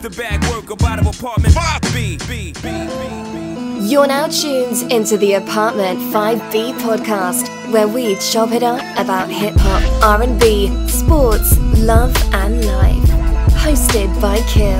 It's the bag work about of apartment 5B. You're now tuned into the Apartment 5B podcast, where we chop it up about hip-hop, R&B, sports, love and life. Hosted by Kill.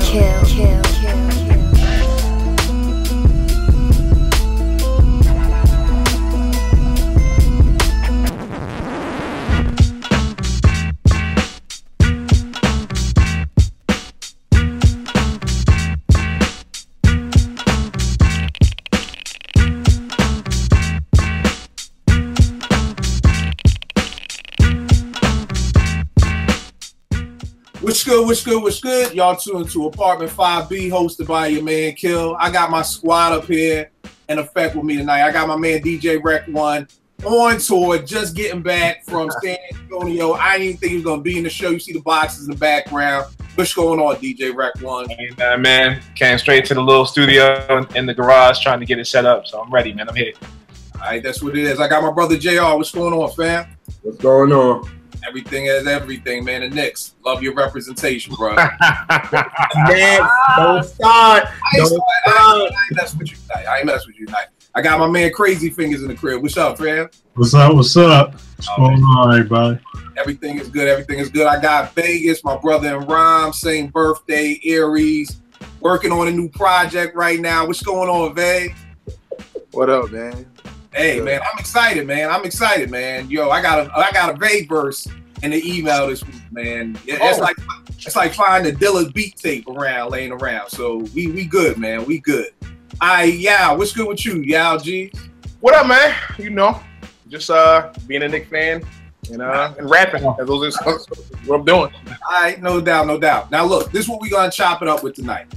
What's good? Y'all tuned to Apartment 5B, hosted by your man Kill. I got my squad up here in effect with me tonight. I got my man DJ Rec One on tour, just getting back from San Antonio. I didn't even think he was gonna be in the show. You see the boxes in the background. What's going on, DJ Rec One? Hey, man, came straight to the little studio in the garage trying to get it set up. So I'm ready, man. I'm here. All right, that's what it is. I got my brother JR. What's going on, fam? What's going on? Everything is everything, man. The Knicks, love your representation, bro. Next, don't start. I ain't mess with you tonight. I got my man Crazy Fingers in the crib. What's up, fam? What's up? What's going on, everybody? Everything is good. I got Vegas, my brother in rhyme, same birthday, Aries, working on a new project right now. What's going on, Vay? What up, man? Hey, man, I'm excited, man. Yo, I got a Vay verse in the email this week, man. It's like finding a Dilla beat tape laying around. So we good, man. We good. Yeah, what's good with you, Yao G? What up, man? You know, just being a Knicks fan and rapping. Those are what I'm doing. All right, no doubt. Now look, this is what we're gonna chop it up with tonight.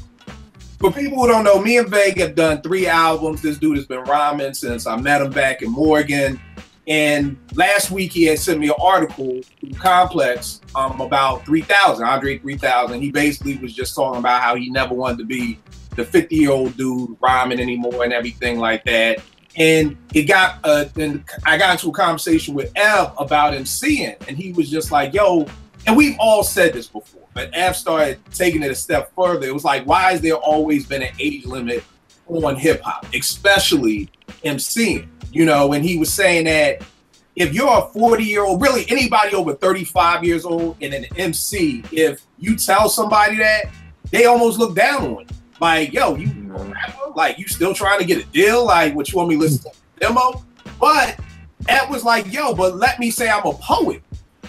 For people who don't know, me and Veg have done 3 albums. This dude has been rhyming since I met him back in Morgan. And last week he had sent me an article from Complex about 3000, Andre 3000. He basically was just talking about how he never wanted to be the 50-year-old dude rhyming anymore and everything like that. And I got into a conversation with Ev about MCing, and he was just like, yo, and we've all said this before, but Ev started taking it a step further. It was like, why has there always been an age limit on hip hop, especially MCing? You know, and he was saying that if you're a 40-year-old, really anybody over 35 years old and an MC, if you tell somebody that, they almost look down on you. Like, yo, you a rapper? Like, you still trying to get a deal? Like, what you want me to listen to the demo? But Ev was like, yo, but let me say I'm a poet.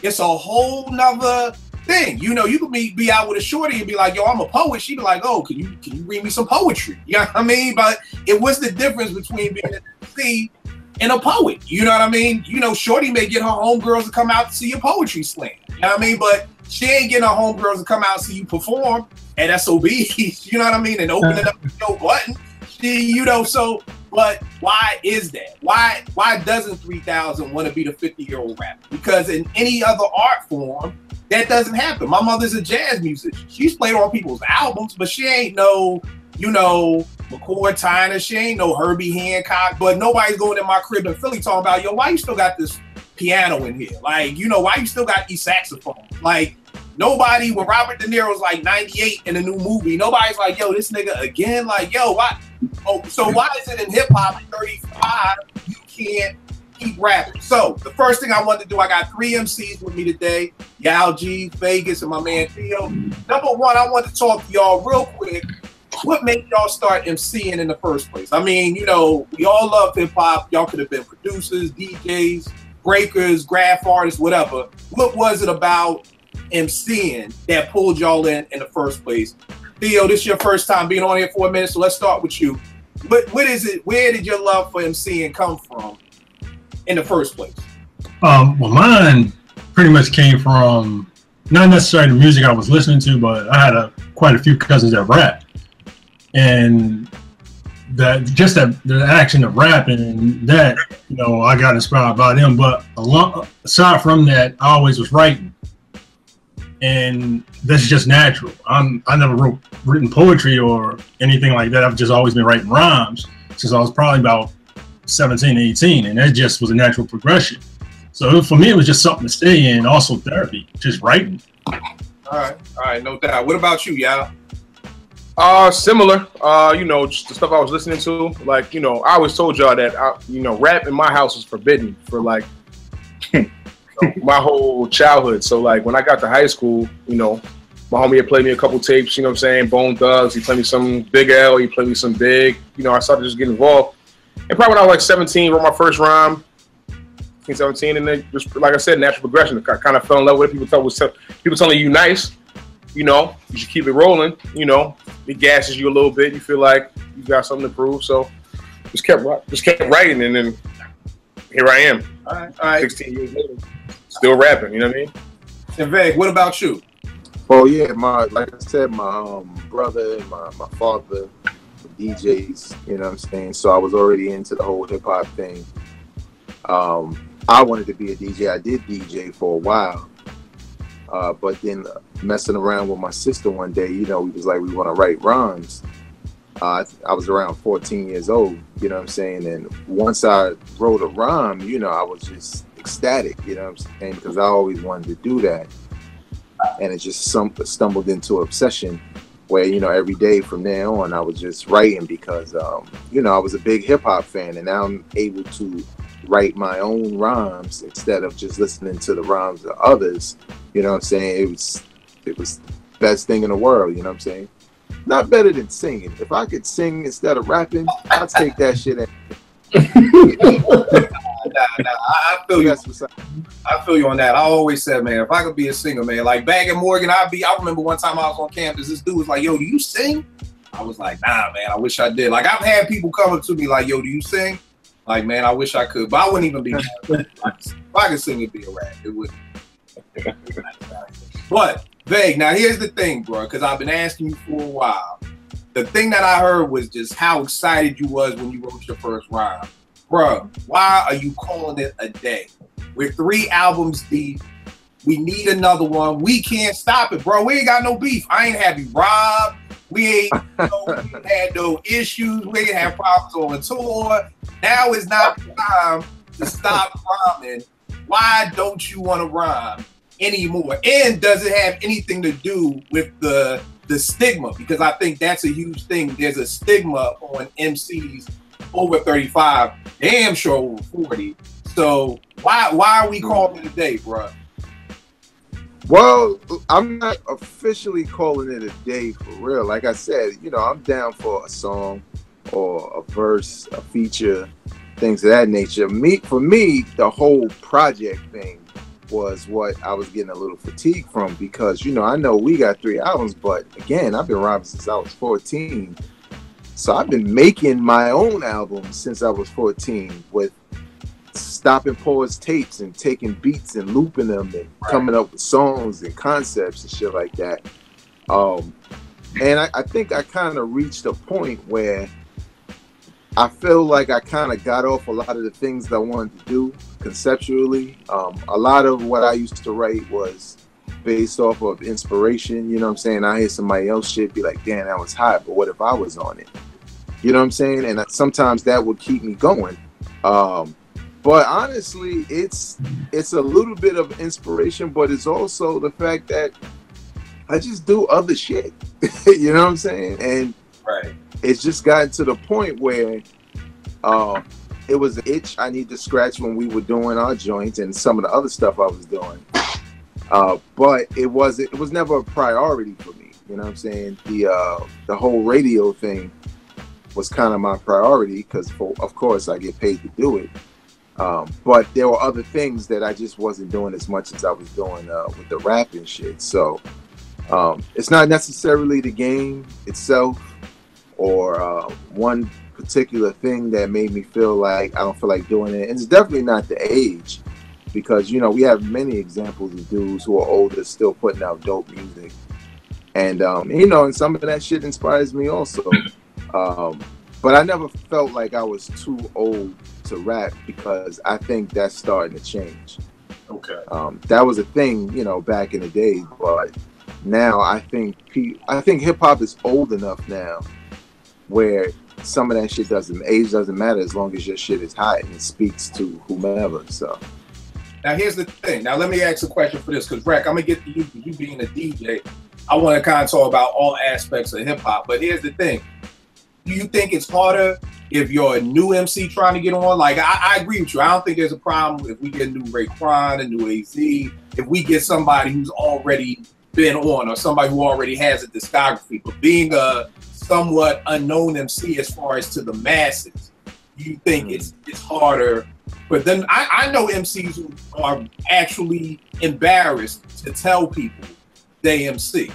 It's a whole nother thing. You know, you could be out with a shorty and be like, yo, I'm a poet. She'd be like, oh, can you read me some poetry? You know what I mean? But it was the difference between being an MC and a poet. You know what I mean? You know, shorty may get her homegirls to come out to see your poetry slam. You know what I mean? But she ain't getting her homegirls to come out and see you perform at SOBs. You know what I mean? And opening up your button. But why is that? Why doesn't 3000 want to be the 50-year-old rapper? Because in any other art form, that doesn't happen. My mother's a jazz musician. She's played on people's albums, but she ain't no, McCoy Tyner. She ain't no Herbie Hancock. But nobody's going in my crib in Philly talking about, yo, why you still got this piano in here? Like, why you still got these saxophones? Like, nobody, when Robert De Niro's like 98 in a new movie, nobody's like, yo, this nigga again? Like, yo, why? Oh, so why is it in hip hop at 35 you can't keep rapping? So the first thing I wanted to do, I got 3 MCs with me today, Yao G, Vegas, and my man Theo. Number one, I want to talk to y'all real quick. What made y'all start MCing in the first place? I mean, we all love hip hop. Y'all could have been producers, DJs, breakers, graph artists, whatever. What was it about MCing that pulled y'all in the first place? Theo, this is your first time being on here for a minute, so let's start with you. What is it? Where did your love for MCing come from in the first place? Well, mine pretty much came from not necessarily the music I was listening to, but I had quite a few cousins that rap, and the action of rapping and that, I got inspired by them. But aside from that, I always was writing. And that's just natural. I never written poetry or anything like that. I've just always been writing rhymes since I was probably about 17, 18, and that just was a natural progression. So for me, it was just something to stay in. Also therapy, just writing. All right, no doubt. What about you, Yao? Similar. You know, just the stuff I was listening to. Like, you know, I always told y'all that, you know, rap in my house was forbidden for like my whole childhood. So like when I got to high school, you know, my homie had played me a couple tapes. You know what I'm saying? Bone Thugs. He played me some Big L. He played me some Big. You know, I started just getting involved. And probably when I was like 17, wrote my first rhyme. 17, and then just like I said, natural progression. I kind of fell in love with it. People telling you nice. You know, you should keep it rolling. You know, it gasses you a little bit. You feel like you got something to prove. So just kept writing, and then here I am. All right. 16 years later, still rapping. You know what I mean? And Veg, what about you? Well, yeah, like I said, my brother and my father were DJs. You know what I'm saying? So I was already into the whole hip hop thing. I wanted to be a DJ. I did DJ for a while. But then messing around with my sister one day, you know, we was like, we want to write rhymes. I was around 14 years old, you know what I'm saying? And once I wrote a rhyme, you know, I was just ecstatic, you know what I'm saying? Because I always wanted to do that. And it just stumbled into an obsession where, you know, every day from there on, I was just writing because, you know, I was a big hip hop fan, and now I'm able to write my own rhymes instead of just listening to the rhymes of others. You know what I'm saying? It was the best thing in the world, you know what I'm saying? Not better than singing. If I could sing instead of rapping, I'd take that shit in. I feel you. I feel you on that. I always said, man, if I could be a singer, man, like back in Morgan, I remember one time I was on campus, this dude was like, yo, do you sing? I was like, nah, man, I wish I did. Like, I've had people come up to me like, yo, do you sing? Like, man, I wish I could, but I wouldn't even be mad. If I could sing, it'd be a rap. It wouldn't. But, Vague, now here's the thing, bro, because I've been asking you for a while. The thing that I heard was just how excited you was when you wrote your first rhyme. Bro, why are you calling it a day? We're 3 albums deep. We need another one. We can't stop it, bro. We ain't got no beef. I ain't have you robbed. We ain't had no issues. We ain't have problems on tour. Now is not the time to stop rhyming. Why don't you want to rhyme anymore? And does it have anything to do with the stigma? Because I think that's a huge thing. There's a stigma on MCs over 35, damn sure over 40. So why are we calling it a day, bro? Well, I'm not officially calling it a day for real. Like I said, you know, I'm down for a song or a verse, a feature, things of that nature. For me, the whole project thing was what I was getting a little fatigued from, because, you know, I know we got 3 albums, but again, I've been rhyming since I was 14. So I've been making my own albums since I was 14 with stopping pause tapes and taking beats and looping them and coming up with songs and concepts and shit like that. And I think I kind of reached a point where I feel like I kind of got off a lot of the things that I wanted to do conceptually. A lot of what I used to write was based off of inspiration, you know what I'm saying? I hear somebody else shit, be like, damn, that was hot, but what if I was on it? You know what I'm saying? And sometimes that would keep me going. But honestly, it's a little bit of inspiration, but it's also the fact that I just do other shit. You know what I'm saying? And it's just gotten to the point where it was an itch I need to scratch when we were doing our joints and some of the other stuff I was doing. But it was never a priority for me. You know what I'm saying? The whole radio thing was kind of my priority because, of course, I get paid to do it. But there were other things that I just wasn't doing as much as I was doing with the rap and shit. So it's not necessarily the game itself or one particular thing that made me feel like I don't feel like doing it. And it's definitely not the age, because, you know, we have many examples of dudes who are older still putting out dope music. And, you know, and some of that shit inspires me also. But I never felt like I was too old to rap, because I think that's starting to change. Okay. That was a thing, you know, back in the day, but now I think hip hop is old enough now where some of that shit age doesn't matter as long as your shit is hot and it speaks to whomever. So now here's the thing. Now let me ask a question for this, because Rack, I'm gonna get to you being a DJ. I want to kind of talk about all aspects of hip hop. But here's the thing: do you think it's harder if you're a new MC trying to get on? Like, I agree with you. I don't think there's a problem if we get a new Raekwon, a new AZ, if we get somebody who's already been on or somebody who already has a discography. But being a somewhat unknown MC as far as to the masses, you think it's harder? But then I know MCs who are actually embarrassed to tell people they MC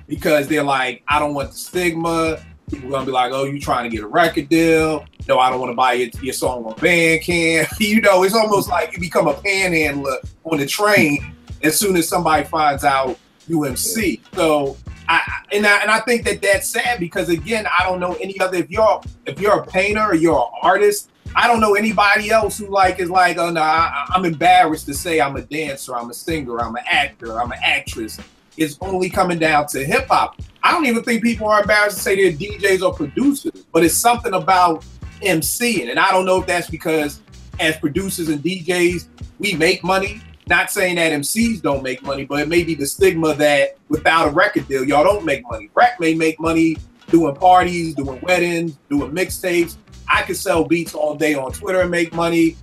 because they're like, I don't want the stigma. People are gonna be like, oh, you trying to get a record deal? No, I don't want to buy your song on Bandcamp. You know, it's almost like you become a panhandler on the train as soon as somebody finds out you MC. So I think that that's sad because, again, I don't know any other. If you're a painter or you're an artist, I don't know anybody else who is like, oh no, I'm embarrassed to say I'm a dancer, I'm a singer, I'm an actor, I'm an actress. It's only coming down to hip hop. I don't even think people are embarrassed to say they're DJs or producers, but it's something about MCing. And I don't know if that's because as producers and DJs, we make money. Not saying that MCs don't make money, but it may be the stigma that without a record deal, y'all don't make money. Rap may make money doing parties, doing weddings, doing mixtapes. I could sell beats all day on Twitter and make money.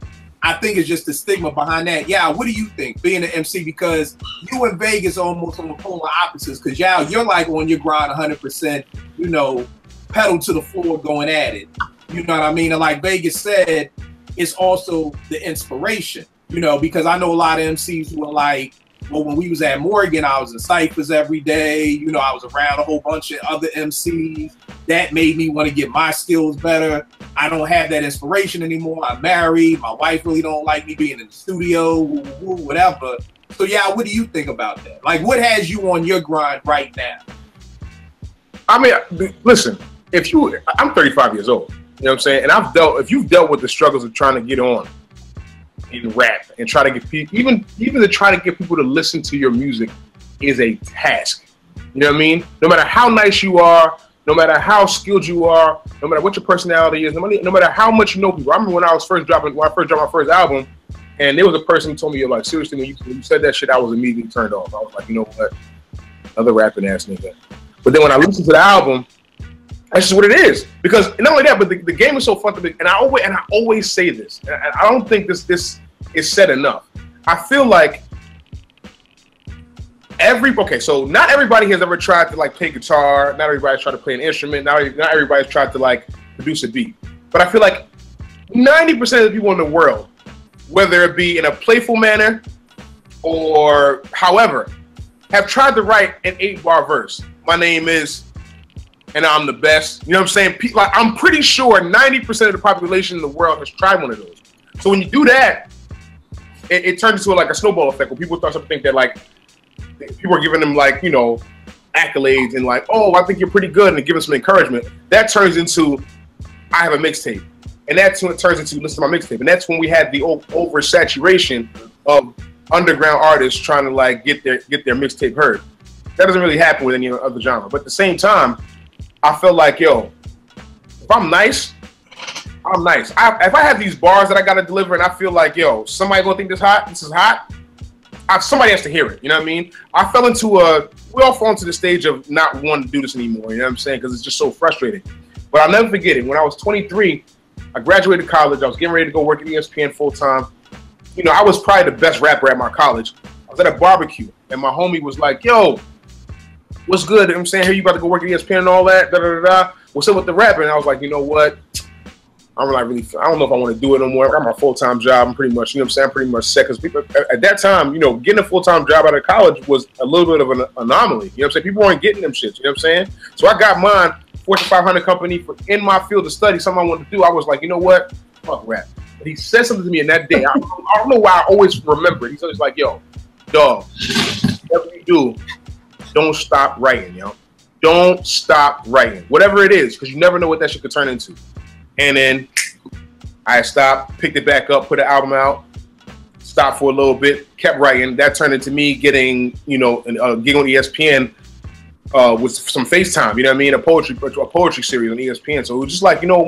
I think it's just the stigma behind that. Yeah, what do you think, being an MC? Because you in Vegas are almost on the polar opposites. Because you're like on your grind 100%, you know, pedal to the floor going at it. You know what I mean? And like Vegas said, it's also the inspiration, you know, because I know a lot of MCs who are like, well, when we was at Morgan, I was in cyphers every day. You know, I was around a whole bunch of other MCs. That made me want to get my skills better. I don't have that inspiration anymore. I'm married. My wife really don't like me being in the studio, whatever. So, yeah, what do you think about that? Like, what has you on your grind right now? I mean, listen, I'm 35 years old. You know what I'm saying? And if you've dealt with the struggles of trying to get on in rap and try to get people, even to try to get people to listen to your music is a task. You know what I mean? No matter how nice you are, no matter how skilled you are, no matter what your personality is, no matter how much you know people. I remember when I first dropped my first album, and there was a person who told me, like, seriously, when you said that shit, I was immediately turned off. I was like, you know what? Another rapping ass nigga. But then when I listened to the album, that's just what it is. Because not only that, but the game is so fun to be. And I always say this, and I don't think this is said enough. I feel like so not everybody has ever tried to like play guitar. Not everybody's tried to play an instrument. Not everybody's tried to like produce a beat. But I feel like 90% of the people in the world, whether it be in a playful manner or however, have tried to write an 8-bar verse. My name is, and I'm the best. You know what I'm saying? Like, I'm pretty sure 90% of the population in the world has tried one of those. So when you do that, it turns into like a snowball effect where people start to think that like people are giving them like, you know, accolades and like, oh, I think you're pretty good, and giving some encouragement. That turns into, I have a mixtape. And that's when it turns into, listen to my mixtape. And that's when we had the oversaturation of underground artists trying to like get their mixtape heard. That doesn't really happen with any other genre. But at the same time, I feel like, yo, if I'm nice, I'm nice. If I have these bars that I got to deliver and I feel like, yo, somebody gonna think this is hot, somebody has to hear it. You know what I mean? We all fall into the stage of not wanting to do this anymore. You know what I'm saying? Because it's just so frustrating. But I'll never forget it. When I was 23, I graduated college. I was getting ready to go work at ESPN full time. You know, I was probably the best rapper at my college. I was at a barbecue, and my homie was like, yo, what's good? You know what I'm saying, here you about to go work at ESPN and all that, what's up with the rapping? And I was like, you know what? I don't know if I want to do it no more. I got my full-time job. I'm pretty much, you know what I'm saying, I'm pretty much set. Because people at that time, you know, getting a full-time job out of college was a little bit of an anomaly. You know what I'm saying? People weren't getting them shits. You know what I'm saying? So I got mine, Fortune 500 company, in my field of study, something I wanted to do. I was like, you know what? Fuck rap. But he said something to me in that day. I don't know why I always remember it. He's always like, yo, dog, whatever you do, don't stop writing, yo. Don't stop writing. Whatever it is, because you never know what that shit could turn into. And then I stopped, picked it back up, put an album out, stopped for a little bit, kept writing. That turned into me getting, you know, a gig on ESPN with some FaceTime, you know what I mean? A poetry series on ESPN. So it was just like, you know,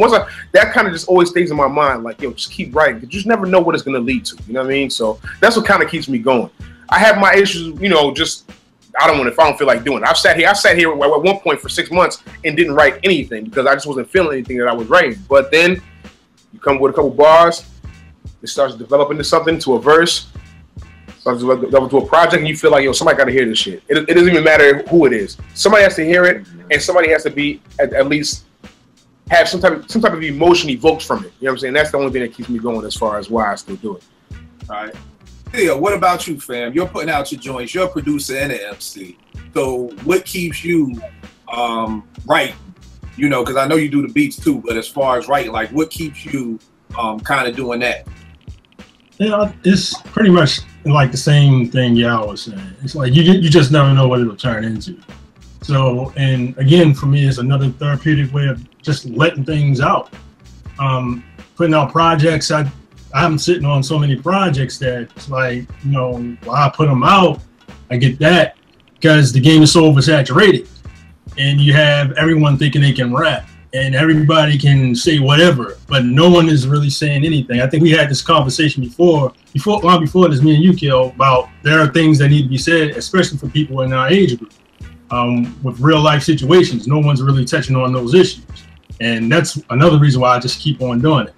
that kind of just always stays in my mind, like, yo, just keep writing. You just never know what it's going to lead to, you know what I mean? So that's what kind of keeps me going. I have my issues, you know, just I don't want if I don't feel like doing it. I sat here at one point for 6 months and didn't write anything because I just wasn't feeling anything that I was writing. But then you come with a couple bars, it starts to develop into something, to a verse, starts to develop into a project, and you feel like, yo, somebody got to hear this shit. It doesn't even matter who it is. Somebody has to hear it, and somebody has to be at least have some type of emotion evoked from it. You know what I'm saying? That's the only thing that keeps me going as far as why I still do it. All right. Yeah, what about you, fam? You're putting out your joints. You're a producer and an MC. So what keeps you writing? You know, because I know you do the beats too, but as far as writing, like what keeps you kind of doing that? Yeah, it's pretty much like the same thing y'all was saying. It's like you just never know what it'll turn into. So, and again, for me, it's another therapeutic way of just letting things out. Putting out projects. I'm sitting on so many projects that it's like, you know, while I put them out, I get that because the game is so oversaturated. And you have everyone thinking they can rap and everybody can say whatever, but no one is really saying anything. I think we had this conversation before this, me and you, Kill, about there are things that need to be said, especially for people in our age group. With real life situations, no one's really touching on those issues. And that's another reason why I just keep on doing it.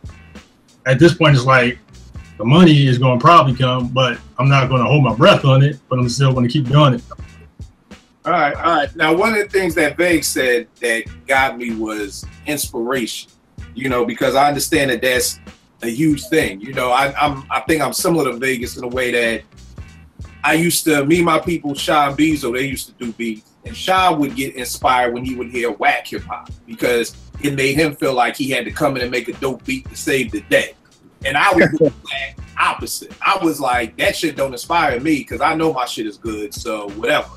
At this point, it's like the money is going to probably come, but I'm not going to hold my breath on it, but I'm still going to keep doing it. All right. Now, one of the things that Vague said that got me was inspiration, you know, because I understand that that's a huge thing. You know, I think I'm similar to Vegas in a way that I used to, me and my people, Sha and Bezo, they used to do beats. And Sha would get inspired when he would hear whack hip hop because it made him feel like he had to come in and make a dope beat to save the day. And I was the exact opposite. I was like, that shit don't inspire me because I know my shit is good, so whatever.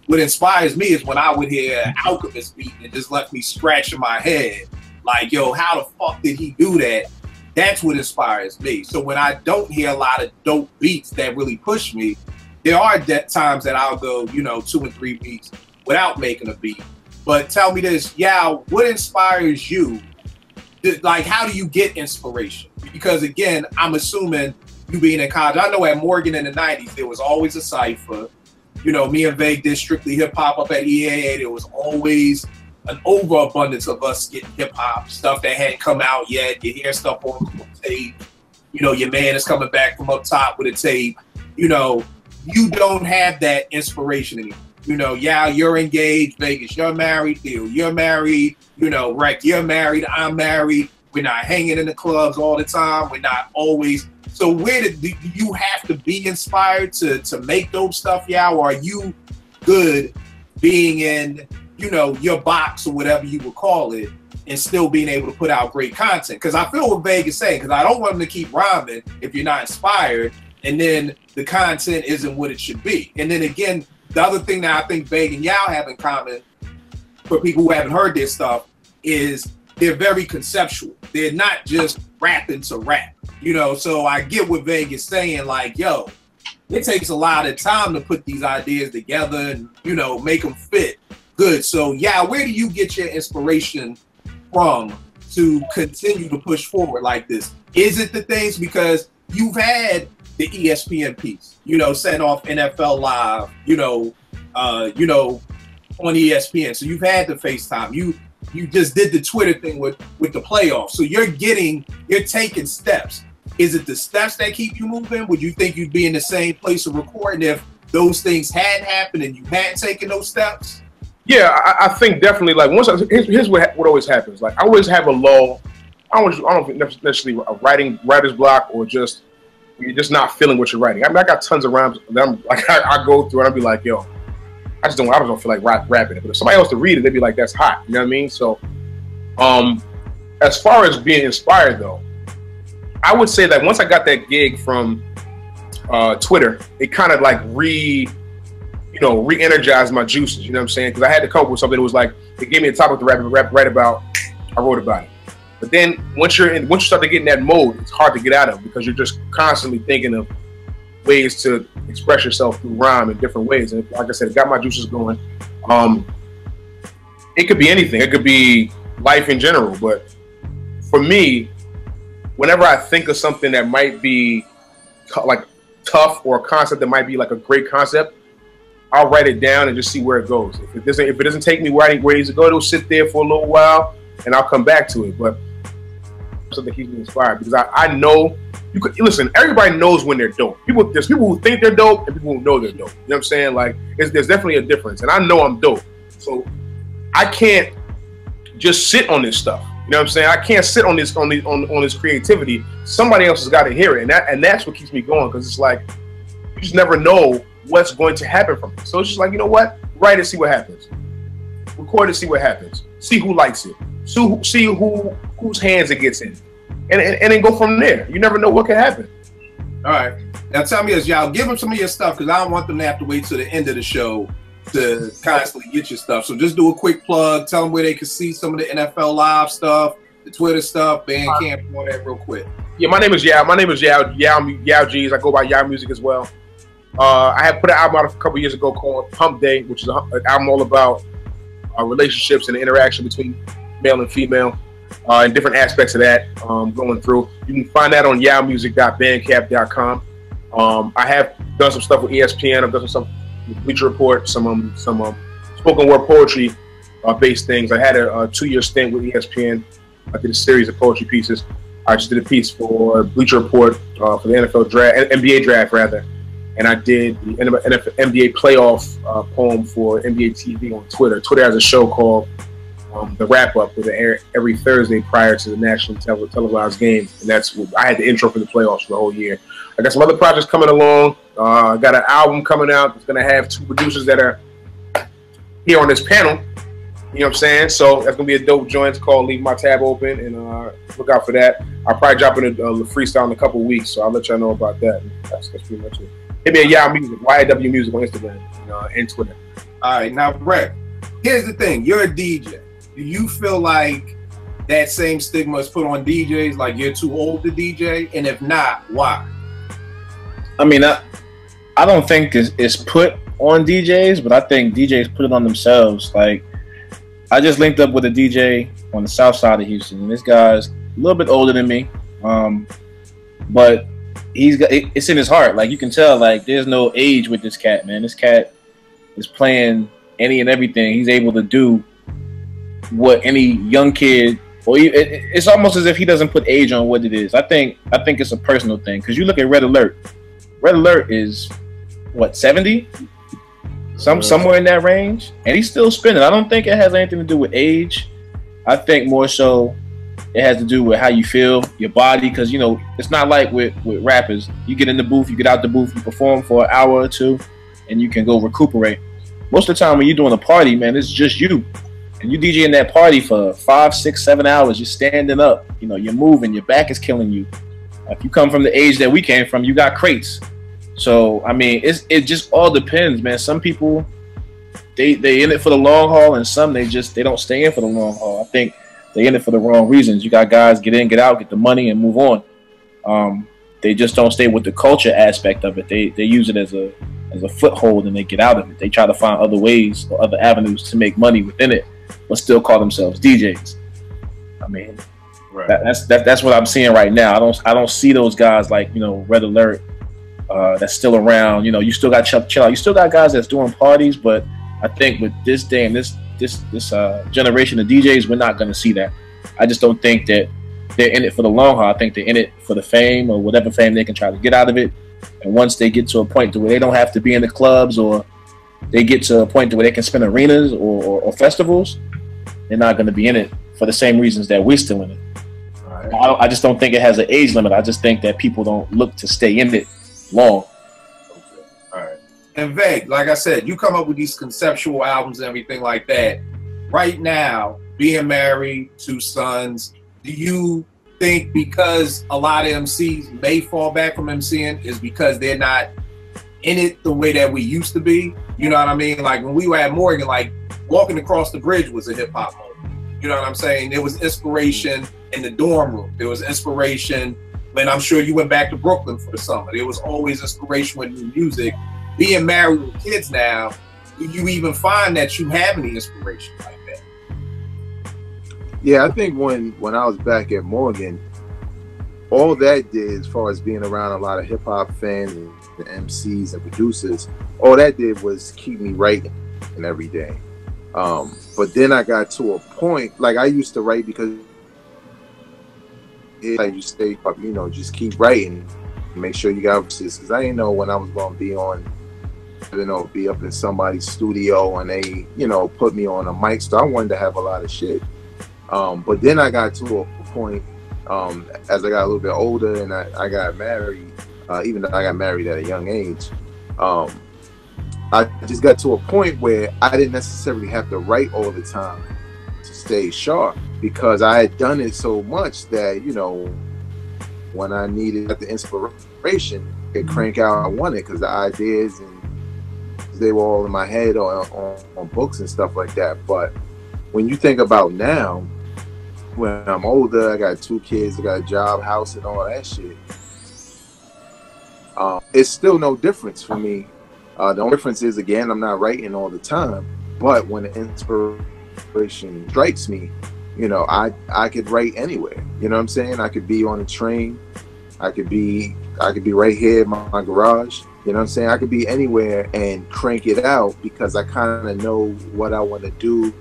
What inspires me is when I would hear Alchemist beat and it just left me scratching my head. Like, yo, how the fuck did he do that? That's what inspires me. So when I don't hear a lot of dope beats that really push me, there are times that I'll go, you know, 2 and 3 beats without making a beat. But tell me this, what inspires you? Like, how do you get inspiration? Because again, I'm assuming you being in college, I know at Morgan in the 90s, there was always a cypher. You know, me and Vague did strictly hip hop up at EAA. There was always an overabundance of us getting hip hop stuff that hadn't come out yet. You hear stuff on tape. You know, your man is coming back from up top with a tape. You know, you don't have that inspiration anymore. You know, you're engaged. Vegas, you're married. Theo, you're married. You know, Rec, you're married. I'm married. We're not hanging in the clubs all the time. We're not always. So where do you have to be inspired to make dope stuff, or are you good being in, you know, your box or whatever you would call it and still being able to put out great content? Because I feel what Vague is saying, because I don't want them to keep rhyming if you're not inspired and then the content isn't what it should be. And then again, the other thing that I think Vague and Yao have in common for people who haven't heard this stuff is they're very conceptual. They're not just rapping to rap, you know? So I get what Vague is saying, like, yo, it takes a lot of time to put these ideas together and, you know, make them fit good. So where do you get your inspiration from to continue to push forward like this? Is it the things, because you've had the ESPN piece, you know, setting off NFL Live, you know, on ESPN. So you've had the FaceTime. You just did the Twitter thing with the playoffs. So you're taking steps. Is it the steps that keep you moving? Would you think you'd be in the same place of recording if those things hadn't happened and you hadn't taken those steps? Yeah, I think definitely. Like here's what always happens. Like I always have a lull. I don't necessarily a writer's block or just you're just not feeling what you're writing. I mean, I got tons of rhymes that I go through and I'll be like, yo, I just don't feel like rapping it. But if somebody else to read it, they'd be like, that's hot. You know what I mean? So, as far as being inspired though, I would say that once I got that gig from Twitter, it kind of like re-energized my juices. You know what I'm saying? Because I had to come up with something that was like, it gave me a topic to write about. I wrote about it. But then once you start to get in that mode, it's hard to get out of because you're just constantly thinking of ways to express yourself through rhyme in different ways. And like I said, it got my juices going. It could be anything. It could be life in general. But for me, whenever I think of something that might be like tough or a concept that might be like a great concept, I'll write it down and just see where it goes. If it doesn't take me where it needs to go, it'll sit there for a little while, and I'll come back to it. But something keeps me inspired because I know listen. Everybody knows when they're dope. There's people who think they're dope and people who know they're dope. You know what I'm saying? Like there's definitely a difference, and I know I'm dope. So I can't just sit on this stuff. You know what I'm saying? I can't sit on this creativity. Somebody else has got to hear it, and that's what keeps me going because it's like you just never know what's going to happen from it. So it's just like, you know what? Write it, see what happens. Record it, see what happens. See who likes it. See whose hands it gets in, and then go from there. You never know what can happen. All right. Now tell me this, y'all. Give them some of your stuff because I don't want them to have to wait till the end of the show to constantly get your stuff. So just do a quick plug. Tell them where they can see some of the NFL Live stuff, the Twitter stuff, Bandcamp, all that real quick. Yeah, my name is Yao. My name is Yao G's. I go by Yao Music as well. I have put an album out a couple years ago called Hump Day, which is an album all about relationships and the interaction between male and female and different aspects of that going through. You can find that on yaomusic.bandcamp.com. I have done some stuff with ESPN. I've done some stuff with Bleacher Report, some spoken word poetry based things. I had a 2-year stint with ESPN. I did a series of poetry pieces. I just did a piece for Bleacher Report for the NFL draft, NBA draft rather, and I did the NBA playoff poem for NBA TV on Twitter. Twitter has a show called The Wrap Up, with air every Thursday prior to the national televised game, and that's what I had the intro for the playoffs for the whole year. I got some other projects coming along. I got an album coming out that's going to have 2 producers that are here on this panel. You know what I'm saying? So that's going to be a dope joint. It's called Leave My Tab Open, and look out for that. I'll probably drop in a freestyle in a couple of weeks, so I'll let y'all know about that. That's pretty much it. Hit me at Yao Music, YAW Music on Instagram and Twitter. All right, now, Brett, here's the thing. You're a DJ. Do you feel like that same stigma is put on DJs, like you're too old to DJ? And if not, why? I mean, I don't think it's put on DJs, but I think DJs put it on themselves. Like, I just linked up with a DJ on the south side of Houston, and this guy's a little bit older than me, but it's in his heart. Like, you can tell, like, there's no age with this cat, man. This cat is playing any and everything. He's able to do what any young kid, or it's almost as if he doesn't put age on what it is. I think it's a personal thing, because you look at Red Alert. Red Alert is what, 70? Somewhere in that range, and he's still spinning. I don't think it has anything to do with age. I think more so it has to do with how you feel, your body, because, you know, it's not like with rappers. You get in the booth, you get out the booth, you perform for an hour or two, and you can go recuperate. Most of the time when you're doing a party, man, it's just you. And you DJing that party for 5, 6, 7 hours. You're standing up, you know, you're moving, your back is killing you. If you come from the age that we came from, you got crates. So, I mean, it just all depends, man. Some people, they in it for the long haul, and some they don't stay in for the long haul. I think they in it for the wrong reasons. You got guys get in, get out, get the money, and move on. They just don't stay with the culture aspect of it. They use it as a foothold, and they get out of it. They try to find other ways or other avenues to make money within it, but still call themselves DJs. I mean, right. That's what I'm seeing right now. I don't see those guys like, you know, Red Alert. That's still around. You know, you still got Chuck Chill Out. You still got guys that's doing parties, but I think with this day and this generation of DJs, we're not going to see that. I just don't think that they're in it for the long haul. I think they're in it for the fame or whatever fame they can try to get out of it. And once they get to a point to where they don't have to be in the clubs, or they get to a point to where they can spin arenas or festivals, they're not going to be in it for the same reasons that we're still in it. Right. I just don't think it has an age limit. I just think that people don't look to stay in it long. Okay. All right. And Veg, like I said, you come up with these conceptual albums and everything like that. Right now, being married, 2 sons, do you think because a lot of MCs may fall back from MCing is because they're not in it the way that we used to be? You know what I mean? Like when we were at Morgan, like walking across the bridge was a hip hop moment. You know what I'm saying? There was inspiration in the dorm room. There was inspiration when I'm sure you went back to Brooklyn for the summer. There was always inspiration with new music. Being married with kids now, do you even find that you have any inspiration like that? Yeah, I think when I was back at Morgan, all that did as far as being around a lot of hip hop fans and the MCs and producers, all that did was keep me writing every day. But then I got to a point, like I used to write because like you stay up, you know, just keep writing, make sure you got verses, because I didn't know when I was going to be on, you know, be up in somebody's studio and they, you know, put me on a mic, so I wanted to have a lot of shit. But then I got to a point, as I got a little bit older and I got married, even though I got married at a young age, I just got to a point where I didn't necessarily have to write all the time to stay sharp, because I had done it so much that, you know, when I needed the inspiration, I could crank out I wanted, because the ideas and they were all in my head on books and stuff like that. But when you think about now, when I'm older, I got 2 kids, I got a job, house, and all that shit, it's still no difference for me. The only difference is, again, I'm not writing all the time, but when the inspiration strikes me, you know, I could write anywhere. You know what I'm saying? I could be on a train, I could be right here in my garage. You know what I'm saying? I could be anywhere and crank it out, because I kind of know what I want to do.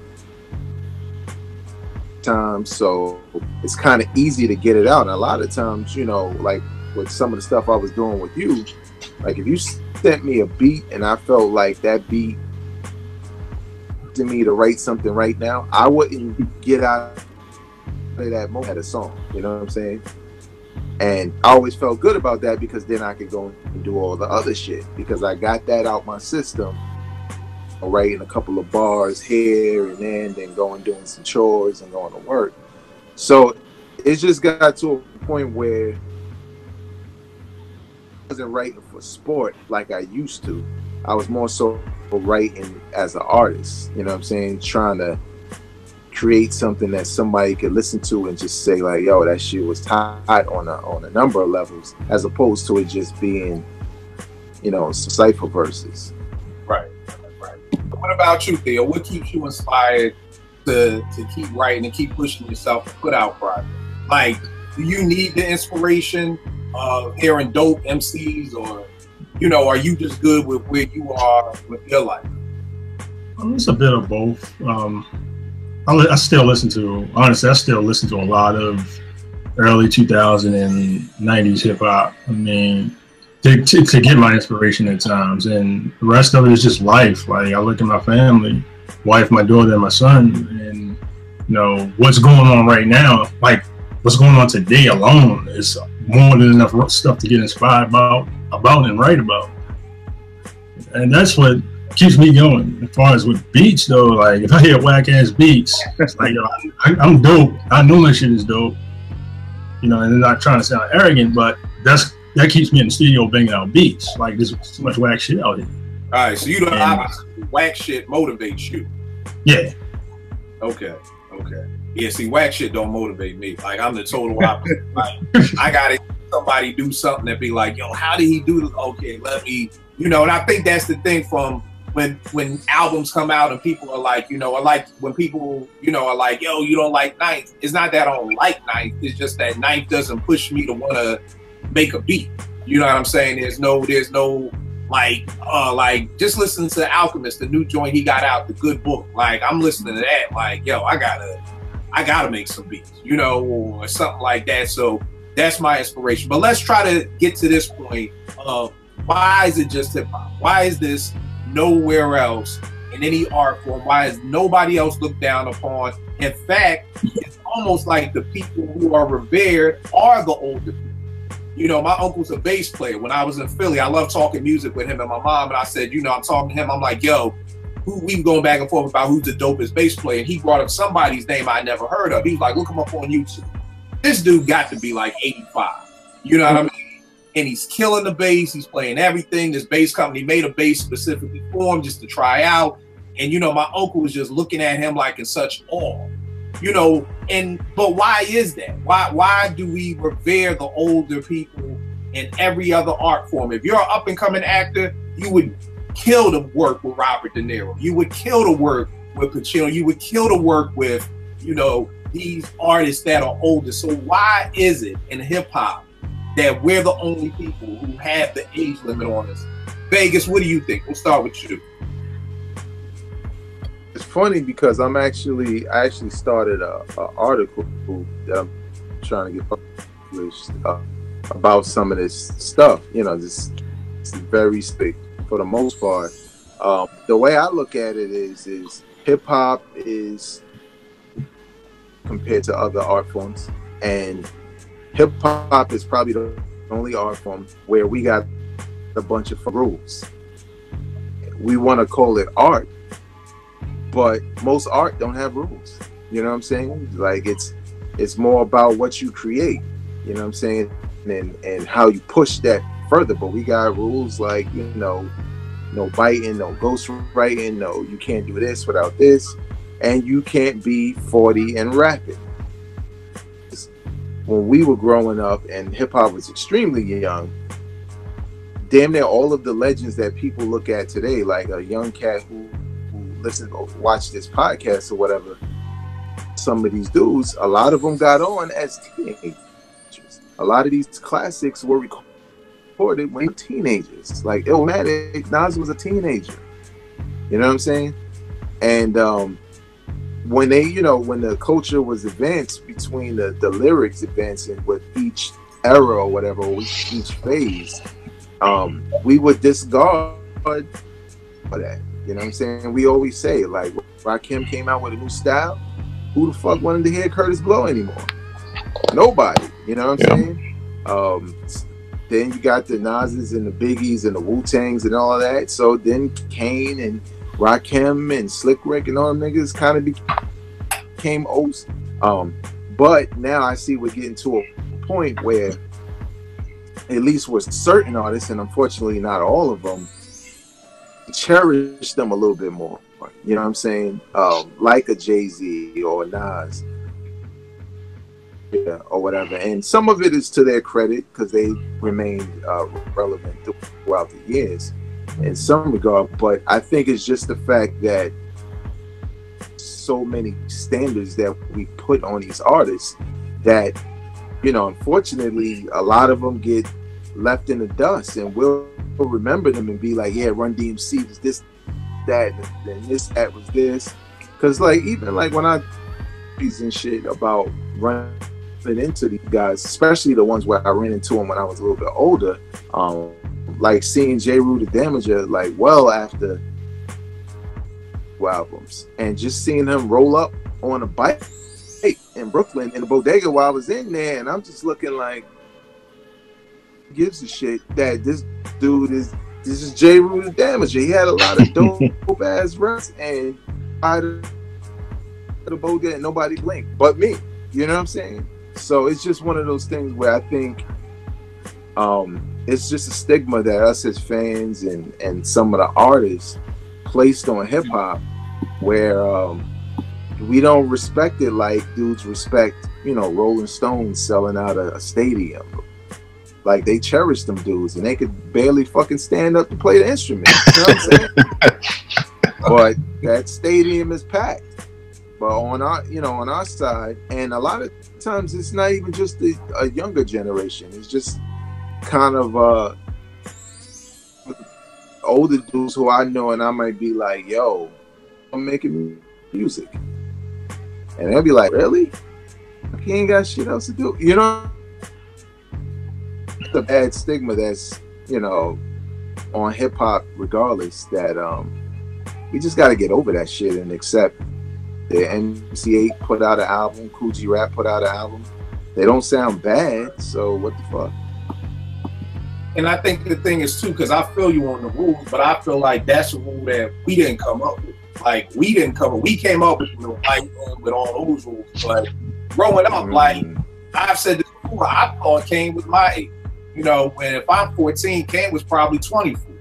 So it's kind of easy to get it out. And a lot of times, you know, like with some of the stuff I was doing with you, like if you sent me a beat and I felt like that beat to me to write something right now, I wouldn't get out of that moment at a song. You know what I'm saying? And I always felt good about that, because then I could go and do all the other shit, because I got that out my system, writing a couple of bars here and then going doing some chores and going to work. So it just got to a point where I wasn't writing for sport like I used to. I was more so writing as an artist, you know what I'm saying, trying to create something that somebody could listen to and just say like, yo, that shit was tight on a number of levels, as opposed to it just being, you know, cipher verses. Right. What about you, Theo? What keeps you inspired to keep writing and keep pushing yourself to put out projects? Like, do you need the inspiration of hearing dope MCs, or, you know, are you just good with where you are with your life? It's a bit of both. I still listen to, honestly, I still listen to a lot of early 2000s and 90s hip hop. I mean, to get my inspiration at times, and the rest of it is just life. Like, I look at my family, wife, my daughter, and my son, and, you know, what's going on right now, like what's going on today alone is more than enough stuff to get inspired about and write about. And that's what keeps me going. As far as with beats though, like if I hear whack ass beats, it's like, yo, I'm dope. I know my shit is dope. You know, and I'm not trying to sound arrogant, but that keeps me in the studio banging out beats. Like, there's so much whack shit out here. All right, so you don't whack shit motivates you. Yeah. Okay. Yeah, see, whack shit don't motivate me. Like, I'm the total opposite. Like, I gotta somebody do something that be like, yo, how did he do this? Okay, let me, you know. And I think that's the thing from when albums come out and people are like, you know, I like when people, you know, are like, yo, you don't like Ninth. It's not that I don't like Ninth. It's just that Ninth doesn't push me to want to make a beat. You know what I'm saying? There's no like just listen to Alchemist, the new joint he got out, the good book. Like, I'm listening to that, like, yo, I gotta make some beats, you know, or something like that. So that's my inspiration. But let's try to get to this point of, why is it just hip hop? Why is this nowhere else in any art form? Why is nobody else looked down upon? In fact, it's almost like the people who are revered are the older people. You know, my uncle's a bass player. When I was in Philly, I love talking music with him and my mom. And I said, you know, I'm talking to him. I'm like, yo, we were going back and forth about who's the dopest bass player. And he brought up somebody's name I never heard of. He was like, look him up on YouTube. This dude got to be like 85. You know what I mean? And he's killing the bass. He's playing everything. This bass company made a bass specifically for him just to try out. And, you know, my uncle was just looking at him like in such awe. You know, but why is that? Why do we revere the older people in every other art form? If you're an up and coming actor, you would kill to work with Robert De Niro. You would kill to work with Pacino. You would kill to work with, you know, these artists that are older. So why is it in hip hop that we're the only people who have the age limit on us. Vegas, what do you think? We'll start with you. It's funny because I actually started a article that I'm trying to get published about some of this stuff. You know, this is very strict for the most part. The way I look at it is hip hop is compared to other art forms, and hip hop is probably the only art form where we got a bunch of rules. We want to call it art, but most art don't have rules. You know what I'm saying? Like it's more about what you create. You know what I'm saying? And how you push that further. But we got rules like, you know, no biting, no ghostwriting, no, you can't do this without this, and you can't be 40 and rapping. When we were growing up and hip hop was extremely young, damn near all of the legends that people look at today, like a young cat who listen or watch this podcast or whatever, some of these dudes, a lot of them got on as teenagers. A lot of these classics were recorded when they were teenagers. Like Illmatic, Nas was a teenager. You know what I'm saying? And when they, you know, when the culture was advanced between the lyrics advancing with each era or whatever, or each phase, we would discard for that. You know what I'm saying? We always say, like, Rakim came out with a new style. Who the fuck wanted to hear Curtis Blow anymore? Nobody. You know what I'm saying? Then you got the Nas's and the Biggies and the Wu-Tangs and all of that. So then Kane and Rakim and Slick Rick and all them niggas kind of became O's. But now I see we're getting to a point where, at least with certain artists, and unfortunately not all of them, cherish them a little bit more. You know what I'm saying? Like a Jay-Z or Nas. Yeah, or whatever. And some of it is to their credit because they remained relevant throughout the years in some regard. But I think it's just the fact that so many standards that we put on these artists that, you know, unfortunately, a lot of them get left in the dust, and we'll remember them and be like, yeah, Run DMC was this, that, and this, that was this. Because, like, even like when I and shit about running into these guys, especially the ones where I ran into them when I was a little bit older, like seeing J. Rue the Damager, like, well after albums, and just seeing him roll up on a bike in Brooklyn in the bodega while I was in there, and I'm just looking like, gives a shit that this dude is, this is J. Rue the Damager. He had a lot of dope ass reps, and I the bodega and nobody blinked but me. You know what I'm saying? So it's just one of those things where I think it's just a stigma that us as fans and some of the artists placed on hip hop, where we don't respect it like dudes respect, you know, Rolling Stones selling out a stadium. Like, they cherish them dudes, and they could barely fucking stand up to play the instrument. You know what I'm saying? But that stadium is packed. But on our, you know, on our side, and a lot of times it's not even just a younger generation. It's just kind of older dudes who I know, and I might be like, yo, I'm making music. And they'll be like, really? He ain't got shit else to do. You know? The bad stigma that's, you know, on hip hop regardless, that we just got to get over that shit and accept the MC8 put out an album, Coogee Rap put out an album. They don't sound bad, so what the fuck? And I think the thing is too, because I feel you on the rules, but I feel like that's a rule that we didn't come up with. Like, we came up with the white with all those rules. But growing up, like I've said this before, I thought Kane was my age. You know, when if I'm 14, Kane was probably 24.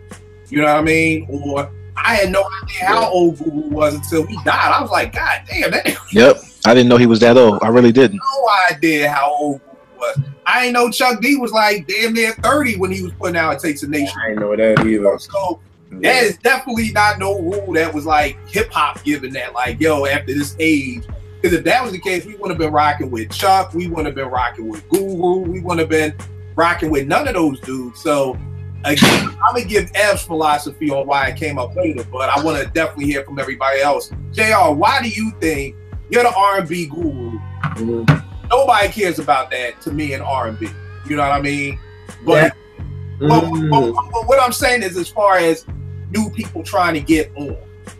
You know what I mean? Or I had no idea how old Guru was until he died. I was like, God damn, that. Yep, I didn't know he was that old. I really didn't. No idea how old Guru was. I ain't know Chuck D was like damn near 30 when he was putting out "It Takes a Nation." I ain't know that either. So that is definitely not no rule that was like hip hop giving that, like, yo, after this age. Because if that was the case, we wouldn't have been rocking with Chuck. We wouldn't have been rocking with Guru. We wouldn't have been rocking with none of those dudes. So again, I'm gonna give Ev's philosophy on why it came up later, but I want to definitely hear from everybody else. JR, why do you think you're the R&B guru? Nobody cares about that to me in R&B. You know what I mean? But, but what I'm saying is, as far as new people trying to get on,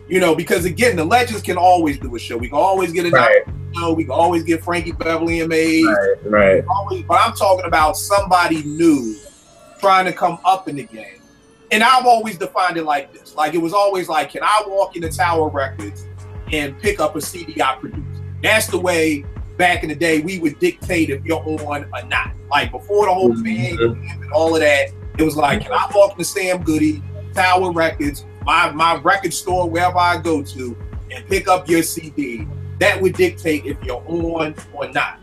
you know, because again, the legends can always do a show. We can always get another show. We can always get Frankie Beverly and Mays. Right. But I'm talking about somebody new trying to come up in the game. And I've always defined it like this. Like, it was always like, can I walk into Tower Records and pick up a CD I produced? That's the way back in the day we would dictate if you're on or not. Like, before the whole thing and all of that, it was like, can I walk into Sam Goody, Tower Records, my record store, wherever I go to, and pick up your CD? That would dictate if you're on or not.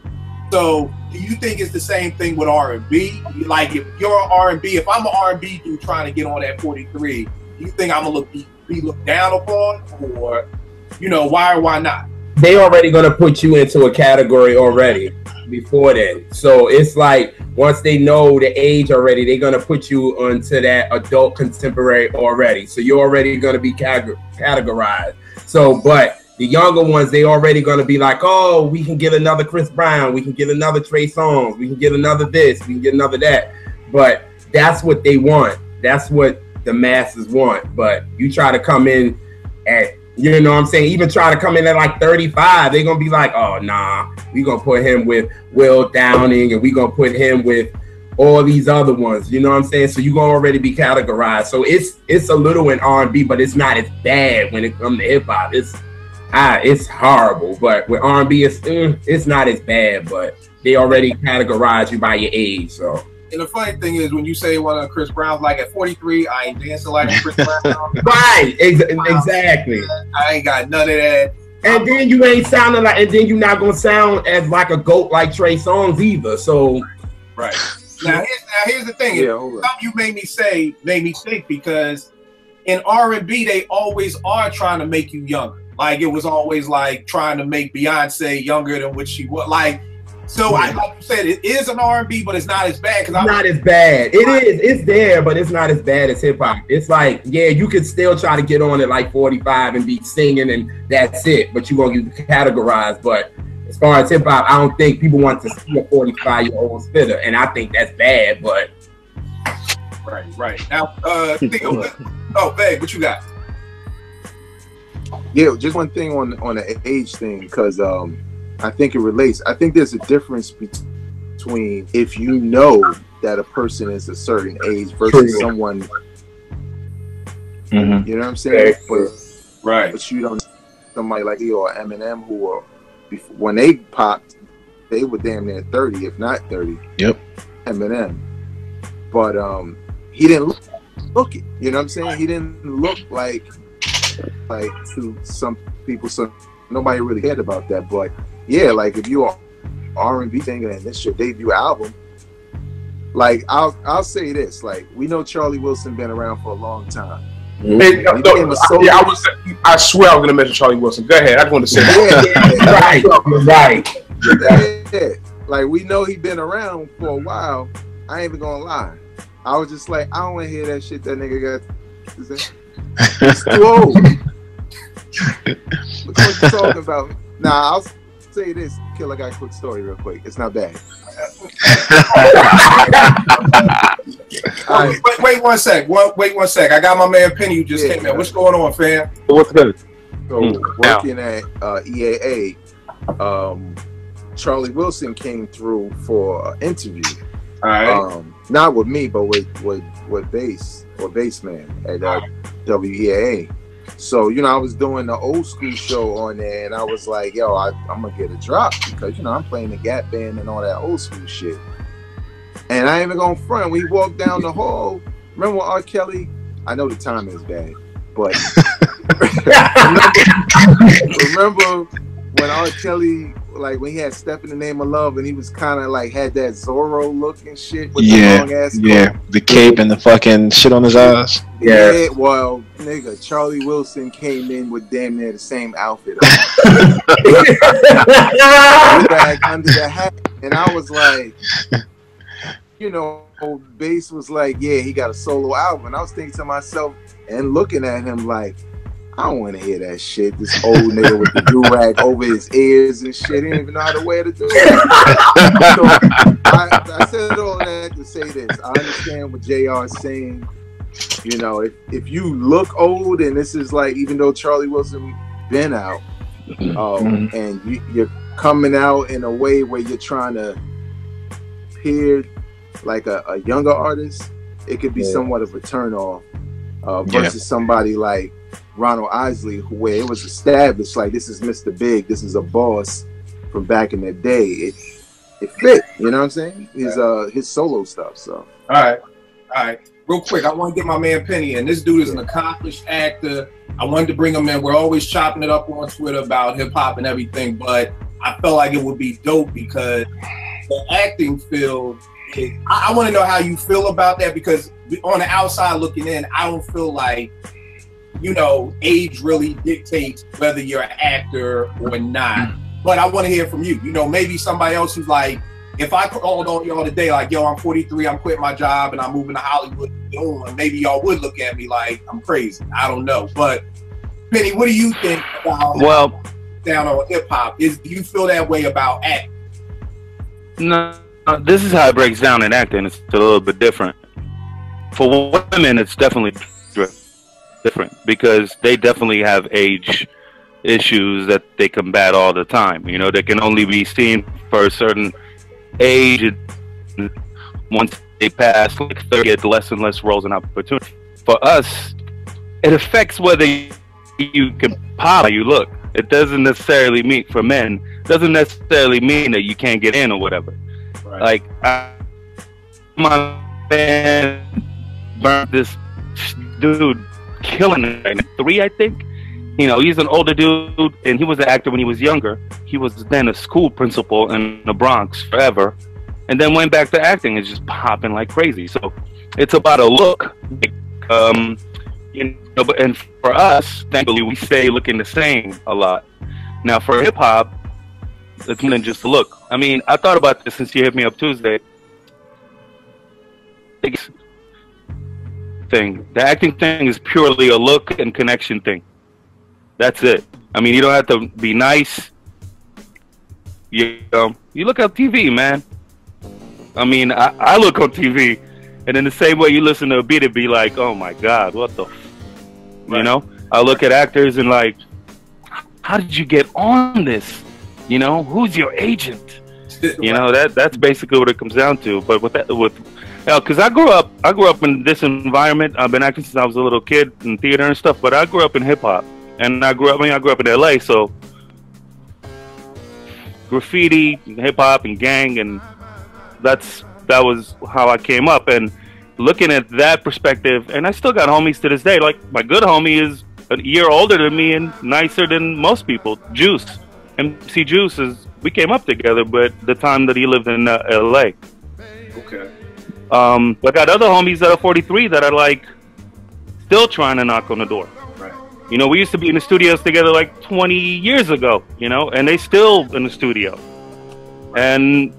So, do you think it's the same thing with R&B? Like, if you're an R&B, if I'm an R&B dude trying to get on that 43, do you think I'm gonna be looked down upon, or, you know, why or why not? They already gonna put you into a category already before then. So it's like, once they know the age already, they're gonna put you onto that adult contemporary already. So you're already gonna be categorized. So, but the younger ones, they already gonna be like, oh, we can get another Chris Brown, we can get another Trey Songz, we can get another this, we can get another that. But that's what they want. That's what the masses want. But you try to come in at, you know what I'm saying, even try to come in at like 35, they're gonna be like, oh nah, we gonna put him with Will Downing, and we gonna put him with all these other ones, you know what I'm saying? So you gonna already be categorized. So it's a little in R&B, but it's not as bad when it comes to hip hop. It's horrible, but with R&B, it's not as bad, but they already categorize you by your age. So. And the funny thing is, when you say one of Chris Brown's, like at 43, I ain't dancing like Chris Brown. Right, exactly. I ain't got none of that. And then you ain't sounding like, and then you're not gonna sound as like a goat like Trey Songz either. So, right. Now here's the thing. Something you made me think, because in R&B they always are trying to make you younger. Like, it was always like trying to make Beyonce younger than what she was. Like, so like you said, it is an R&B, but it's not as bad. It's not as bad. It is. It's there, but it's not as bad as hip hop. It's like, yeah, you could still try to get on at like 45 and be singing, and that's it. But you're gonna get categorized. But as far as hip hop, I don't think people want to see a 45-year-old spitter, and I think that's bad. But right now, oh, babe, what you got? Yeah, just one thing on the age thing, because I think it relates. I think there's a difference between if you know that a person is a certain age versus someone, you know what I'm saying? But you don't, somebody like you or Eminem, who were, when they popped, they were damn near 30, if not 30. Yep. Eminem. But he didn't look it. You know what I'm saying? He didn't look like to some people, so nobody really cared about that. But yeah, like if you are R&B singer and this is your debut album, like I'll say this, like, we know Charlie Wilson been around for a long time. I swear I was gonna mention Charlie Wilson. Go ahead. I just want to say that. Right. Like, we know he been around for a while. I ain't even gonna lie. I was just like, I don't want to hear that shit that nigga got to say. It's too old. Look what you talking about. Nah, I'll say this. Kill, I got a quick story real quick. It's not bad. Wait one sec. Wait one sec. I got my man Penny who just came in. What's going on, fam? What's good? So working at EAA, Charlie Wilson came through for an interview. All right. Not with me, but with Bassman at WEAA. So, you know, I was doing the old school show on there, and I was like, yo, I'm gonna get a drop, because, you know, I'm playing the Gap Band and all that old school shit. And I ain't even gonna front. We walked down the hall. Remember when R. Kelly? I know the time is bad, but remember when R. Kelly, like, when he had Step in the Name of Love, and he was kind of like had that Zorro look and shit with the long ass coat. The cape and the fucking shit on his eyes. Yeah, well, nigga, Charlie Wilson came in with damn near the same outfit on. Under the hat, and I was like, you know, Bass was like, yeah, he got a solo album. And I was thinking to myself and looking at him like, I don't want to hear that shit. This old nigga with the do-rag over his ears and shit. He didn't even know how to wear the do-rag. So I said all that to say this. I understand what JR is saying. You know, if you look old, and this is like, even though Charlie Wilson been out, and you're coming out in a way where you're trying to appear like a younger artist, it could be somewhat of a turn off versus somebody like Ronald Isley, where it was established like, this is Mr. Big, this is a boss from back in the day. It fit, you know what I'm saying? His solo stuff. So all right. Real quick, I want to get my man Penny in. This dude is an accomplished actor. I wanted to bring him in. We're always chopping it up on Twitter about hip hop and everything, but I felt like it would be dope because the acting field, I want to know how you feel about that, because on the outside looking in, I don't feel like, you know, age really dictates whether you're an actor or not. But I want to hear from you. You know, maybe somebody else who's like, if I called on y'all today, like, yo, I'm 43, I'm quitting my job and I'm moving to Hollywood, maybe y'all would look at me like I'm crazy. I don't know. But Penny, what do you think about down on hip hop? Do you feel that way about acting? No, this is how it breaks down in acting. It's a little bit different. For women, it's definitely different because they definitely have age issues that they combat all the time. You know, they can only be seen for a certain age. Once they pass like 30, get less and less roles and opportunity. For us, it affects whether you can pop how you look. It doesn't necessarily mean, for men, doesn't necessarily mean that you can't get in or whatever. Right. Like, my band burned this dude killing it right now. 3, I think. You know, he's an older dude, and he was an actor when he was younger. He was then a school principal in the Bronx forever, and then went back to acting and just popping like crazy. So it's about a look. Like, you know, and for us, thankfully, we stay looking the same a lot. Now, for hip hop, it's more than just a look. I mean, I thought about this since you hit me up Tuesday. The acting thing is purely a look and connection thing. That's it. I mean, you don't have to be nice. You look on TV, man. I mean, I look on TV, and in the same way you listen to a beat, it'd be like, oh my God, what the you know? I look at actors and like, how did you get on this? You know, who's your agent? You know, that's basically what it comes down to. But because I grew up in this environment. I've been acting since I was a little kid in theater and stuff. But I grew up in hip hop, and I grew up in LA. So graffiti, hip hop, and gang, and that was how I came up. And looking at that perspective, and I still got homies to this day. Like, my good homie is a year older than me and nicer than most people. Juice, MC Juice, we came up together, but the time that he lived in LA. Okay. I got other homies that are 43 that are like still trying to knock on the door. Right. You know, we used to be in the studios together like 20 years ago, you know, and they still in the studio. And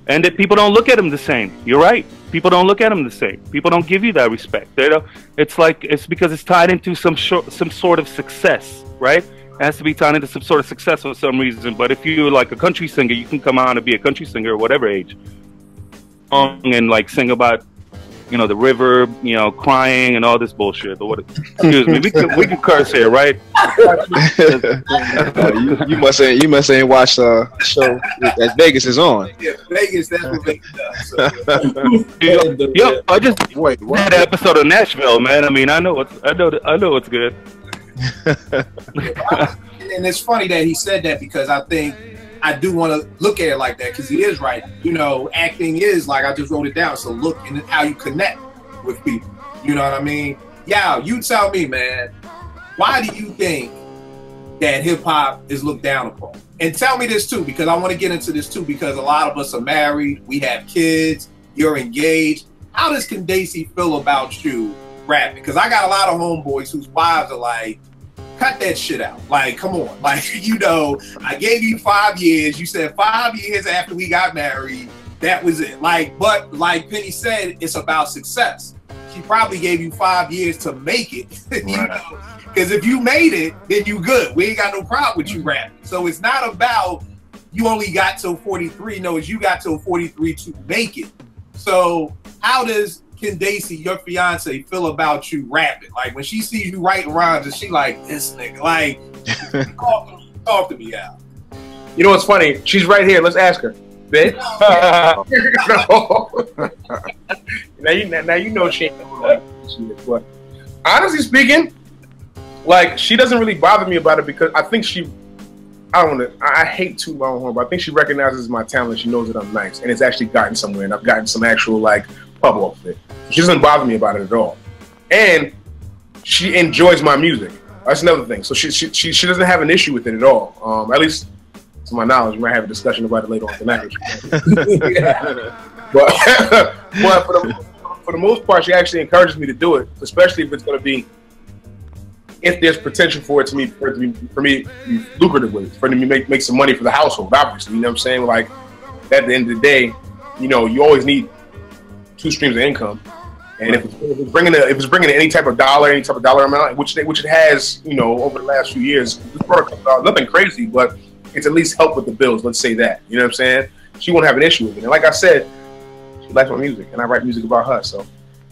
that people don't look at them the same. You're right. People don't look at them the same. People don't give you that respect. They don't. It's like, it's because it's tied into some sort of success, right? It has to be tied into some sort of success for some reason. But if you're like a country singer, you can come out and be a country singer at whatever age, and like sing about, you know, the river, you know, crying and all this bullshit. Or what? Excuse me, we can curse here, right? You must ain't watched the show that Vegas is on. Yeah, Vegas. That's what Vegas does. Yo, I just had an episode of Nashville, man. I mean, I know what's good. And it's funny that he said that, because I think I do want to look at it like that, because he is right. You know, acting is, like, I just wrote it down. So look and how you connect with people. You know what I mean? Yeah, you tell me, man. Why do you think that hip hop is looked down upon? And tell me this too, because I want to get into this too, because a lot of us are married, we have kids, you're engaged. How does Candace feel about you rapping? Because I got a lot of homeboys whose wives are like, cut that shit out. Like, come on. Like, you know, I gave you 5 years. You said 5 years after we got married, That was it. Like, but like Penny said, it's about success. She probably gave you 5 years to make it, you know? Because if you made it, then you good. We ain't got no problem with you rapping. So it's not about you only got till 43. No, it's you got till 43 to make it. So how does Candace, your fiance, feel about you rapping? Like when she sees you writing rhymes, and she like, this nigga, like, talk to me out. You know what's funny? She's right here. Let's ask her. Bitch. Now you know she ain't like she is. But honestly speaking, like she doesn't really bother me about it because I think I hate too long horn, but I think she recognizes my talent. She knows that I'm nice, and it's actually gotten somewhere, and I've gotten some actual like pub off of it. She doesn't bother me about it at all, and she enjoys my music. That's another thing. So she doesn't have an issue with it at all. At least to my knowledge, we might have a discussion about it later on tonight. But for the most part, she actually encourages me to do it, especially if it's going to be, if there's potential for it to be lucrative with it, for it to make some money for the household, obviously. You know what I'm saying? Like, at the end of the day, you know, you always need 2 streams of income. And if it's bringing in any type of dollar amount, which it has, you know, over the last few years, this product comes out, nothing crazy, but it's at least help with the bills. Let's say that. You know what I'm saying? She won't have an issue with it. And like I said, she likes my music, and I write music about her. So,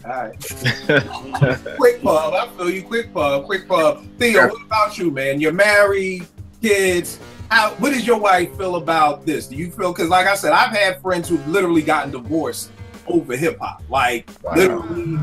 all right. Quick pub. I feel you. Quick pub. Theo, what about you, man? You're married, kids. What does your wife feel about this? Do you feel? Because like I said, I've had friends who've literally gotten divorced over hip hop. Like literally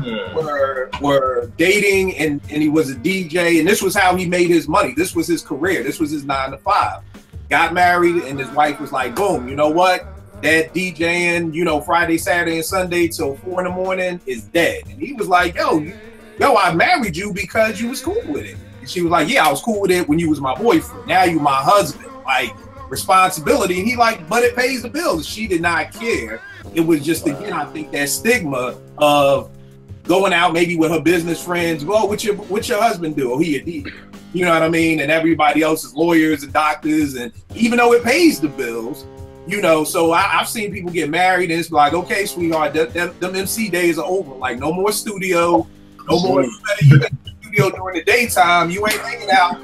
were dating, and he was a DJ, and this was how he made his money. This was his career. This was his 9 to 5. Got married, and his wife was like, boom, you know what? That DJing, you know, Friday, Saturday, and Sunday till 4 in the morning is dead. And he was like, yo, I married you because you was cool with it. And she was like, yeah, I was cool with it when you was my boyfriend. Now you my husband. Like, responsibility. And he like, but it pays the bills. She did not care. It was just, again, I think that stigma of going out maybe with her business friends. Well, what's your husband do? Oh, he a DJ. You know what I mean? And everybody else is lawyers and doctors. And even though it pays the bills, you know, so I've seen people get married and it's like, okay, sweetheart, them MC days are over. Like, no more studio, no more studio during the daytime. You ain't hanging out,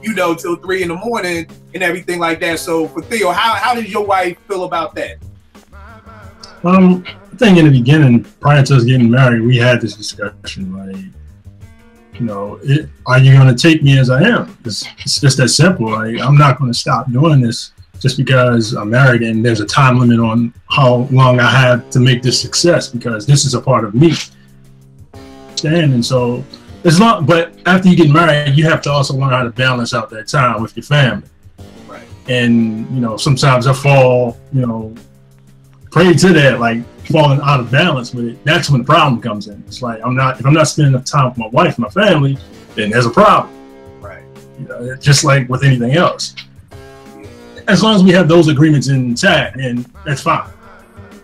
you know, till 3 in the morning and everything like that. So for Theo, how did your wife feel about that? I think in the beginning, prior to us getting married, we had this discussion, like, you know, are you going to take me as I am? It's just that simple. Like, I'm not going to stop doing this just because I'm married and there's a time limit on how long I have to make this success, because this is a part of me. And so it's not, but after you get married, you have to also learn how to balance out that time with your family. Right. And, you know, sometimes I fall, you know, prey to that, like falling out of balance with it. That's when the problem comes in. It's like, if I'm not spending enough time with my wife and my family, then there's a problem. Right. You know, just like with anything else. As long as we have those agreements intact, and that's fine.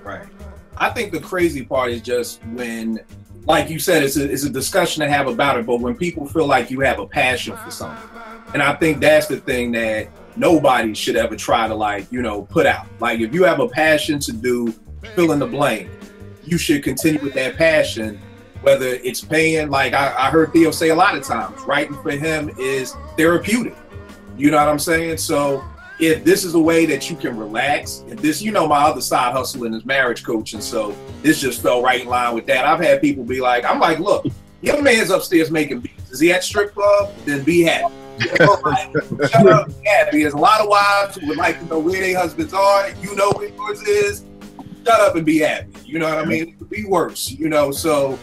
Right. I think the crazy part is just when, like you said, it's a discussion to have about it, but when people feel like you have a passion for something. And I think that's the thing that nobody should ever try to, like, you know, put out. Like, if you have a passion to do fill in the blank, you should continue with that passion, whether it's paying. Like I heard Theo say a lot of times, writing for him is therapeutic. You know what I'm saying? So if this is a way that you can relax, if this, you know, my other side hustling is marriage coaching, so this just fell right in line with that. I've had people be like, I'm like, look, your man's upstairs making beats. Is he at strip club? Then be happy. Shut up, be happy. There's a lot of wives who would like to know where their husbands are. You know where yours is. Shut up and be happy. You know what I mean? It could be worse, you know. So,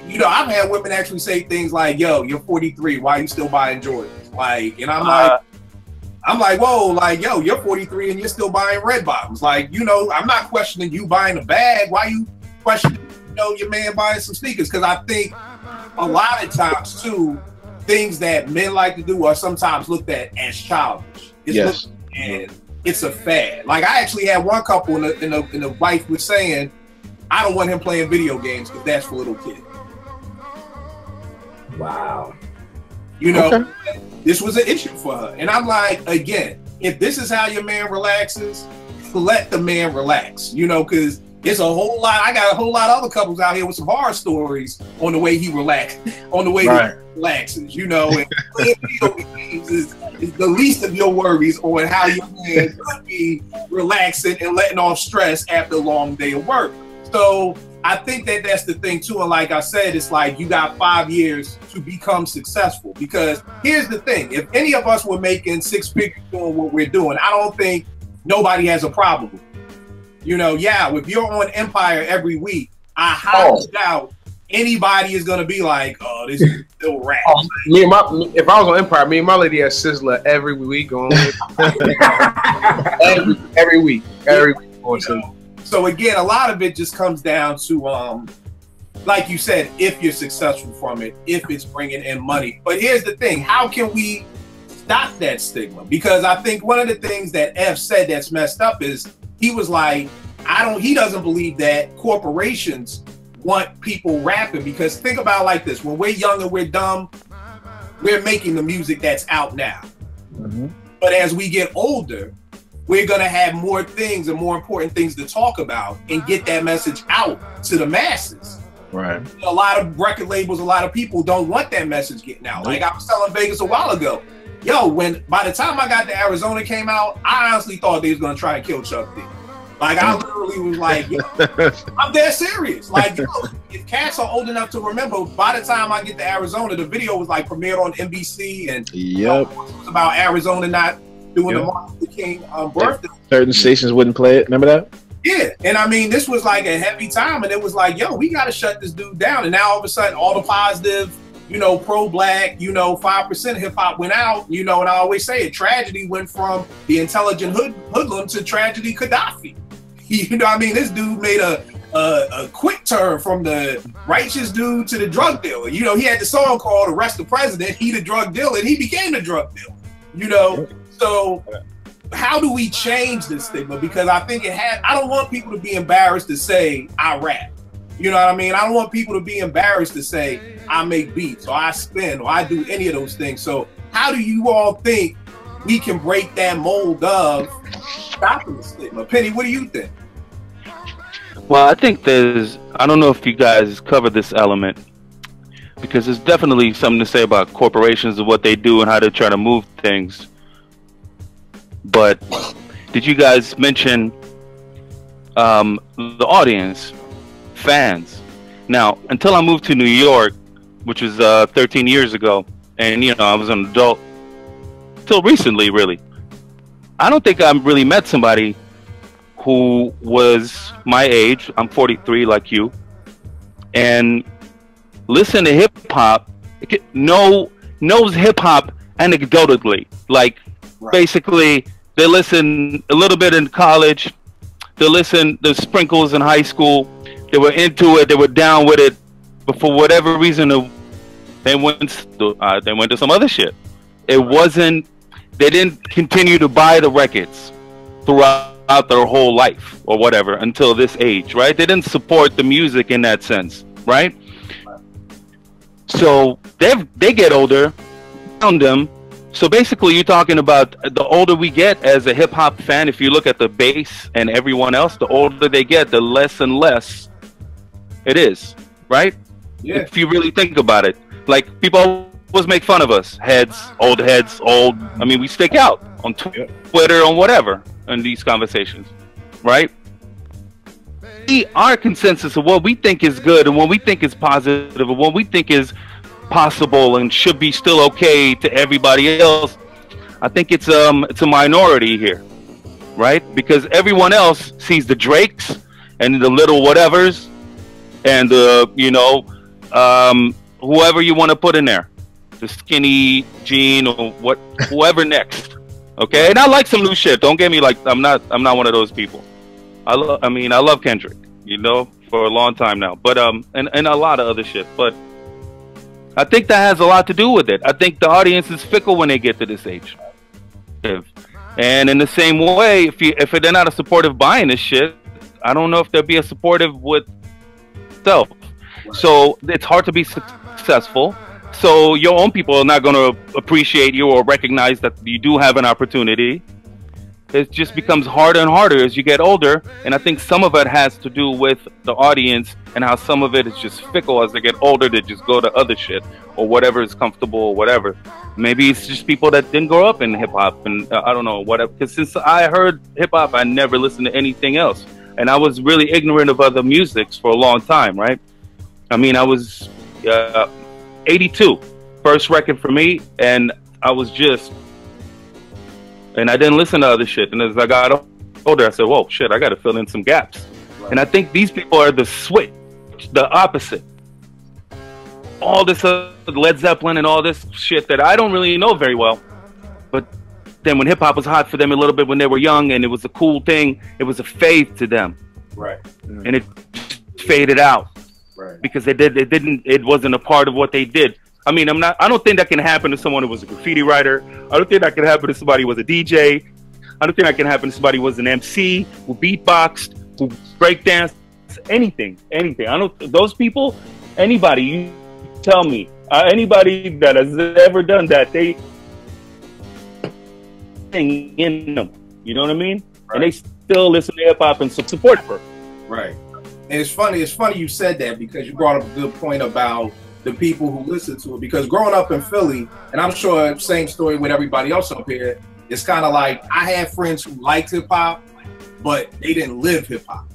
you know, I've had women actually say things like, yo, you're 43, why are you still buying Jordans? Like, and I'm like, whoa, like, yo, you're 43 and you're still buying red bottoms. Like, you know, I'm not questioning you buying a bag. Why you questioning, you know, your man buying some sneakers? Because I think a lot of times, too, things that men like to do are sometimes looked at as childish. It's and it's a fad. Like, I actually had one couple and the wife was saying, I don't want him playing video games because that's for little kids. Wow. You know, this was an issue for her. And I'm like, again, if this is how your man relaxes, let the man relax, you know, because it's a whole lot. I got a whole lot of other couples out here with some horror stories on the way he relaxed, on the way he relaxes, you know. And playing video games is the least of your worries on how your man could be relaxing and letting off stress after a long day of work. So I think that that's the thing too. And like I said, it's like you got 5 years to become successful. Because here's the thing: if any of us were making 6 figures doing what we're doing, I don't think nobody has a problem with it. You know, yeah, if you're on Empire every week, I highly doubt anybody is gonna be like, "Oh, this is still rap." If I was on Empire, me and my lady has Sizzler every week on every week. On Sizzler. So again, a lot of it just comes down to, like you said, if you're successful from it, if it's bringing in money. But here's the thing: how can we stop that stigma? Because I think one of the things that F said that's messed up is, he was like, he doesn't believe that corporations want people rapping, because think about it like this: when we're young and we're dumb, we're making the music that's out now. But as we get older, we're gonna have more things and more important things to talk about and get that message out to the masses. Right. A lot of record labels, a lot of people don't want that message getting out. Like I was telling Vegas a while ago, yo, by the time I got to Arizona came out, I honestly thought they was gonna try and kill Chuck D. Like I literally was like, yo, I'm dead serious. Like, yo, if cats are old enough to remember, by the time I get to Arizona, the video was like premiered on NBC, and you know, it was about Arizona not doing the Martin Luther King birthday. Certain stations wouldn't play it. Remember that? Yeah, and I mean, this was like a heavy time, and it was like, yo, we got to shut this dude down. And now all of a sudden, all the positive, you know, pro-black, you know, 5% hip hop went out, you know, and I always say it, tragedy went from the intelligent hoodlum to tragedy Gaddafi. You know what I mean? This dude made a quick turn from the righteous dude to the drug dealer. You know, he had the song called Arrest the President, he the drug dealer, and he became the drug dealer, you know? So how do we change this stigma? Because I think I don't want people to be embarrassed to say I rap. You know what I mean? I don't want people to be embarrassed to say I make beats or I spin or I do any of those things. So how do you all think we can break that mold of stopping the stigma? Penny, what do you think? Well, I think I don't know if you guys cover this element, because there's definitely something to say about corporations and what they do and how they try to move things. But did you guys mention the audience, fans? Now, until I moved to New York, which was 13 years ago, and you know, I was an adult till recently, really, I don't think I really met somebody who was my age. I'm 43 like you, and listen to hip hop, knows hip hop anecdotally. Like, basically, they listen a little bit in college, they listen the sprinkles in high school, they were into it, they were down with it, but for whatever reason, they went to some other shit. It wasn't, they didn't continue to buy the records throughout their whole life or whatever until this age, right? They didn't support the music in that sense, right? So they get older, found them. So basically, you're talking about the older we get as a hip hop fan. If you look at the bass and everyone else, the older they get, the less and less it is, right? Yeah. If you really think about it, like, people always make fun of us, old. I mean, we stick out on Twitter, on whatever, in these conversations, right? Our consensus of what we think is good and what we think is positive and what we think is possible and should be still okay to everybody else, I think it's a minority here, right? Because everyone else sees the Drakes and the little whatevers and you know, whoever you want to put in there, the skinny jean or whoever next. Okay, and I like some new shit. Don't get me like I'm not one of those people. I love Kendrick, you know, for a long time now. But and a lot of other shit. But I think that has a lot to do with it. I think the audience is fickle when they get to this age. And in the same way, if they're not a supportive buying this shit, I don't know if they'll be a supportive with self. So it's hard to be successful. So your own people are not going to appreciate you or recognize that you do have an opportunity. it just becomes harder and harder as you get older. And I think some of it has to do with the audience and how some of it is just fickle as they get older. They just go to other shit or whatever is comfortable or whatever. Maybe it's just people that didn't grow up in hip hop, and I don't know, whatever. Because since I heard hip hop, I never listened to anything else. And I was really ignorant of other musics for a long time, right? I mean, I was 82, first record for me, and I was just, and I didn't listen to other shit. And as I got older, I said, whoa, shit, I got to fill in some gaps. Right. And I think these people are the switch, the opposite. All this Led Zeppelin and all this shit that I don't really know very well. But then when hip-hop was hot for them a little bit when they were young and it was a cool thing, it was a fade to them. Right. And it faded out. Right. Because it wasn't a part of what they did. I mean, I don't think that can happen to someone who was a graffiti writer. I don't think that can happen to somebody who was a DJ. I don't think that can happen to somebody who was an MC, who beatboxed, who breakdanced, anything. I don't, those people, anybody, you tell me, anybody that has ever done that, they thing in them, you know what I mean? Right. And they still listen to hip hop and support her. Right. And it's funny you said that, because you brought up a good point about the people who listen to it. Because growing up in Philly, and I'm sure same story with everybody else up here, it's kind of like I had friends who liked hip hop, but they didn't live hip hop.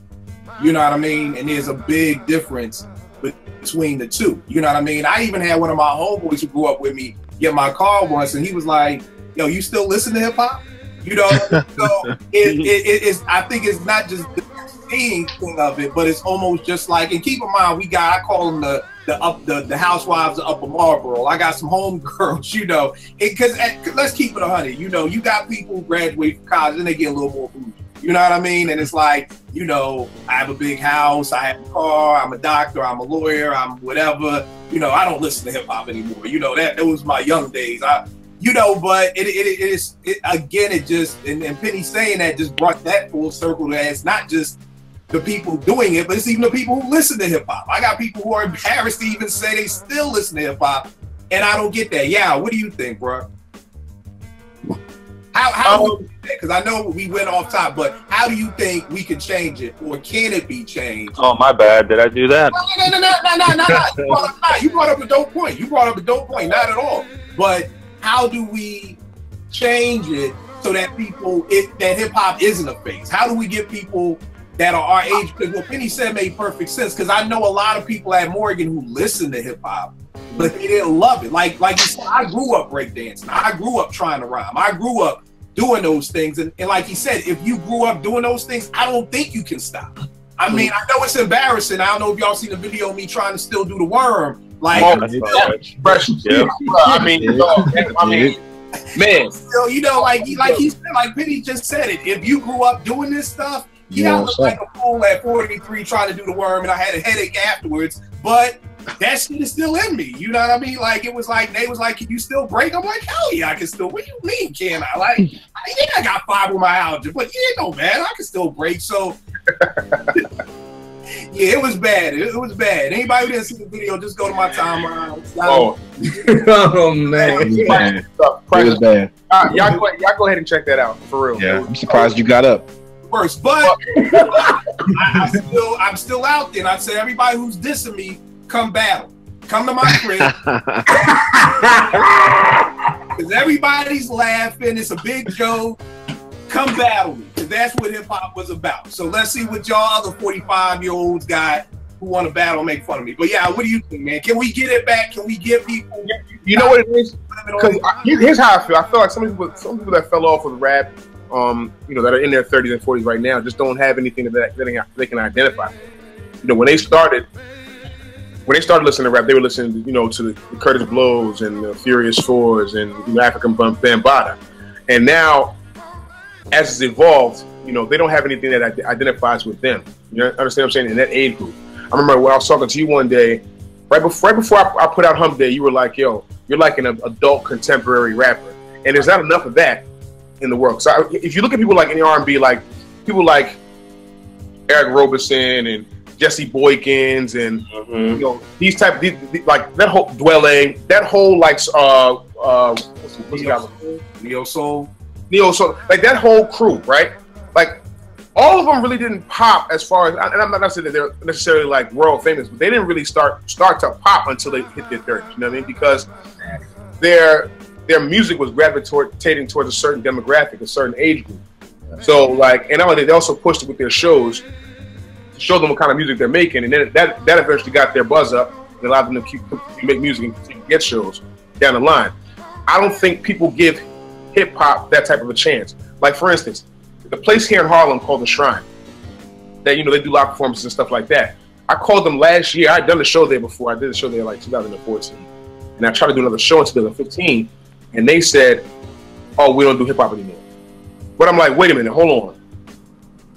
You know what I mean? And there's a big difference between the two. You know what I mean? I even had one of my homeboys who grew up with me get my car once, and he was like, yo, you still listen to hip hop? You know, so it's, I think it's not just the thing of it, but it's almost just like, and keep in mind, I call them the housewives of Upper Marlboro. I got some homegirls, you know, because let's keep it 100. You know, you got people who graduate from college and they get a little more bougie. You know what I mean? And it's like, you know, I have a big house, I have a car, I'm a doctor, I'm a lawyer, I'm whatever. You know, I don't listen to hip hop anymore. You know, that was my young days. You know, but it just, and Penny saying that just brought that full circle. That it's not just the people doing it, but it's even the people who listen to hip hop. I got people who are embarrassed to even say they still listen to hip hop, and I don't get that. Yeah, what do you think, bro? How because I know we went off top, but how do you think we can change it, or can it be changed? Oh, my bad. Did I do that? No. You brought up a dope point. Not at all. But how do we change it so that that hip hop isn't a phase? How do we get people that are our age? Because what Penny said made perfect sense. Because I know a lot of people at Morgan who listen to hip hop, but they didn't love it. Like you said, I grew up breakdancing. I grew up trying to rhyme. I grew up doing those things. And like he said, if you grew up doing those things, I don't think you can stop. I mean, I know it's embarrassing. I don't know if y'all seen the video of me trying to still do the worm. Like, I mean, man. So, you know, like he said, like Penny just said it. If you grew up doing this stuff, I looked like a fool at 43 trying to do the worm, and I had a headache afterwards. But that shit is still in me. You know what I mean? Like, it was like, they was like, can you still break? I'm like, hell yeah, I can still. What do you mean, can I? Like, I think I got fibromyalgia, but yeah, no, man, I can still break. So, yeah, it was bad. It was bad. Anybody who didn't see the video, just go to my timeline. Oh man, it was bad. Y'all go ahead and check that out for real. Yeah, I'm surprised you got up. Worse, but I'm still out there. And I say, everybody who's dissing me, come battle. Come to my crib. Because everybody's laughing. It's a big joke. Come battle me. Because that's what hip hop was about. So let's see what y'all other 45-year-olds got who want to battle, make fun of me. But yeah, what do you think, man? Can we get it back? Can we give people? You know what it is? Because here's how I feel. I feel like some people that fell off with rap, you know, that are in their 30s and 40s right now, just don't have anything that they can identify. You know, when they started listening to rap, they were listening, you know, to the Curtis Blows and the Furious Fours and, you know, African Bambaataa. And now, as it's evolved, you know, they don't have anything that identifies with them. You know, understand what I'm saying? In that age group. I remember when I was talking to you one day, right before I put out Hump Day, you were like, yo, you're like an adult contemporary rapper. And there's not enough of that in the world. So if you look at people like in the R&B, like people like Eric Roberson and Jesse Boykins and you know, these like that whole Dwelle, that whole like what's Neo Soul. Neo Soul, like that whole crew, right? Like all of them really didn't pop as far as, and I'm not saying that they're necessarily like world famous, but they didn't really start to pop until they hit their 30s. You know what I mean? Because their music was gravitating towards a certain demographic, a certain age group. So like, and they also pushed it with their shows to show them what kind of music they're making, and then that eventually got their buzz up and allowed them to make music and continue to get shows down the line. I don't think people give hip hop that type of a chance. Like for instance, the place here in Harlem called the Shrine, that they do live performances and stuff like that. I called them last year. I'd done a show there before. I did a show there like 2014, and I tried to do another show in 2015, and they said, "Oh, we don't do hip hop anymore." But I'm like, wait a minute, hold on,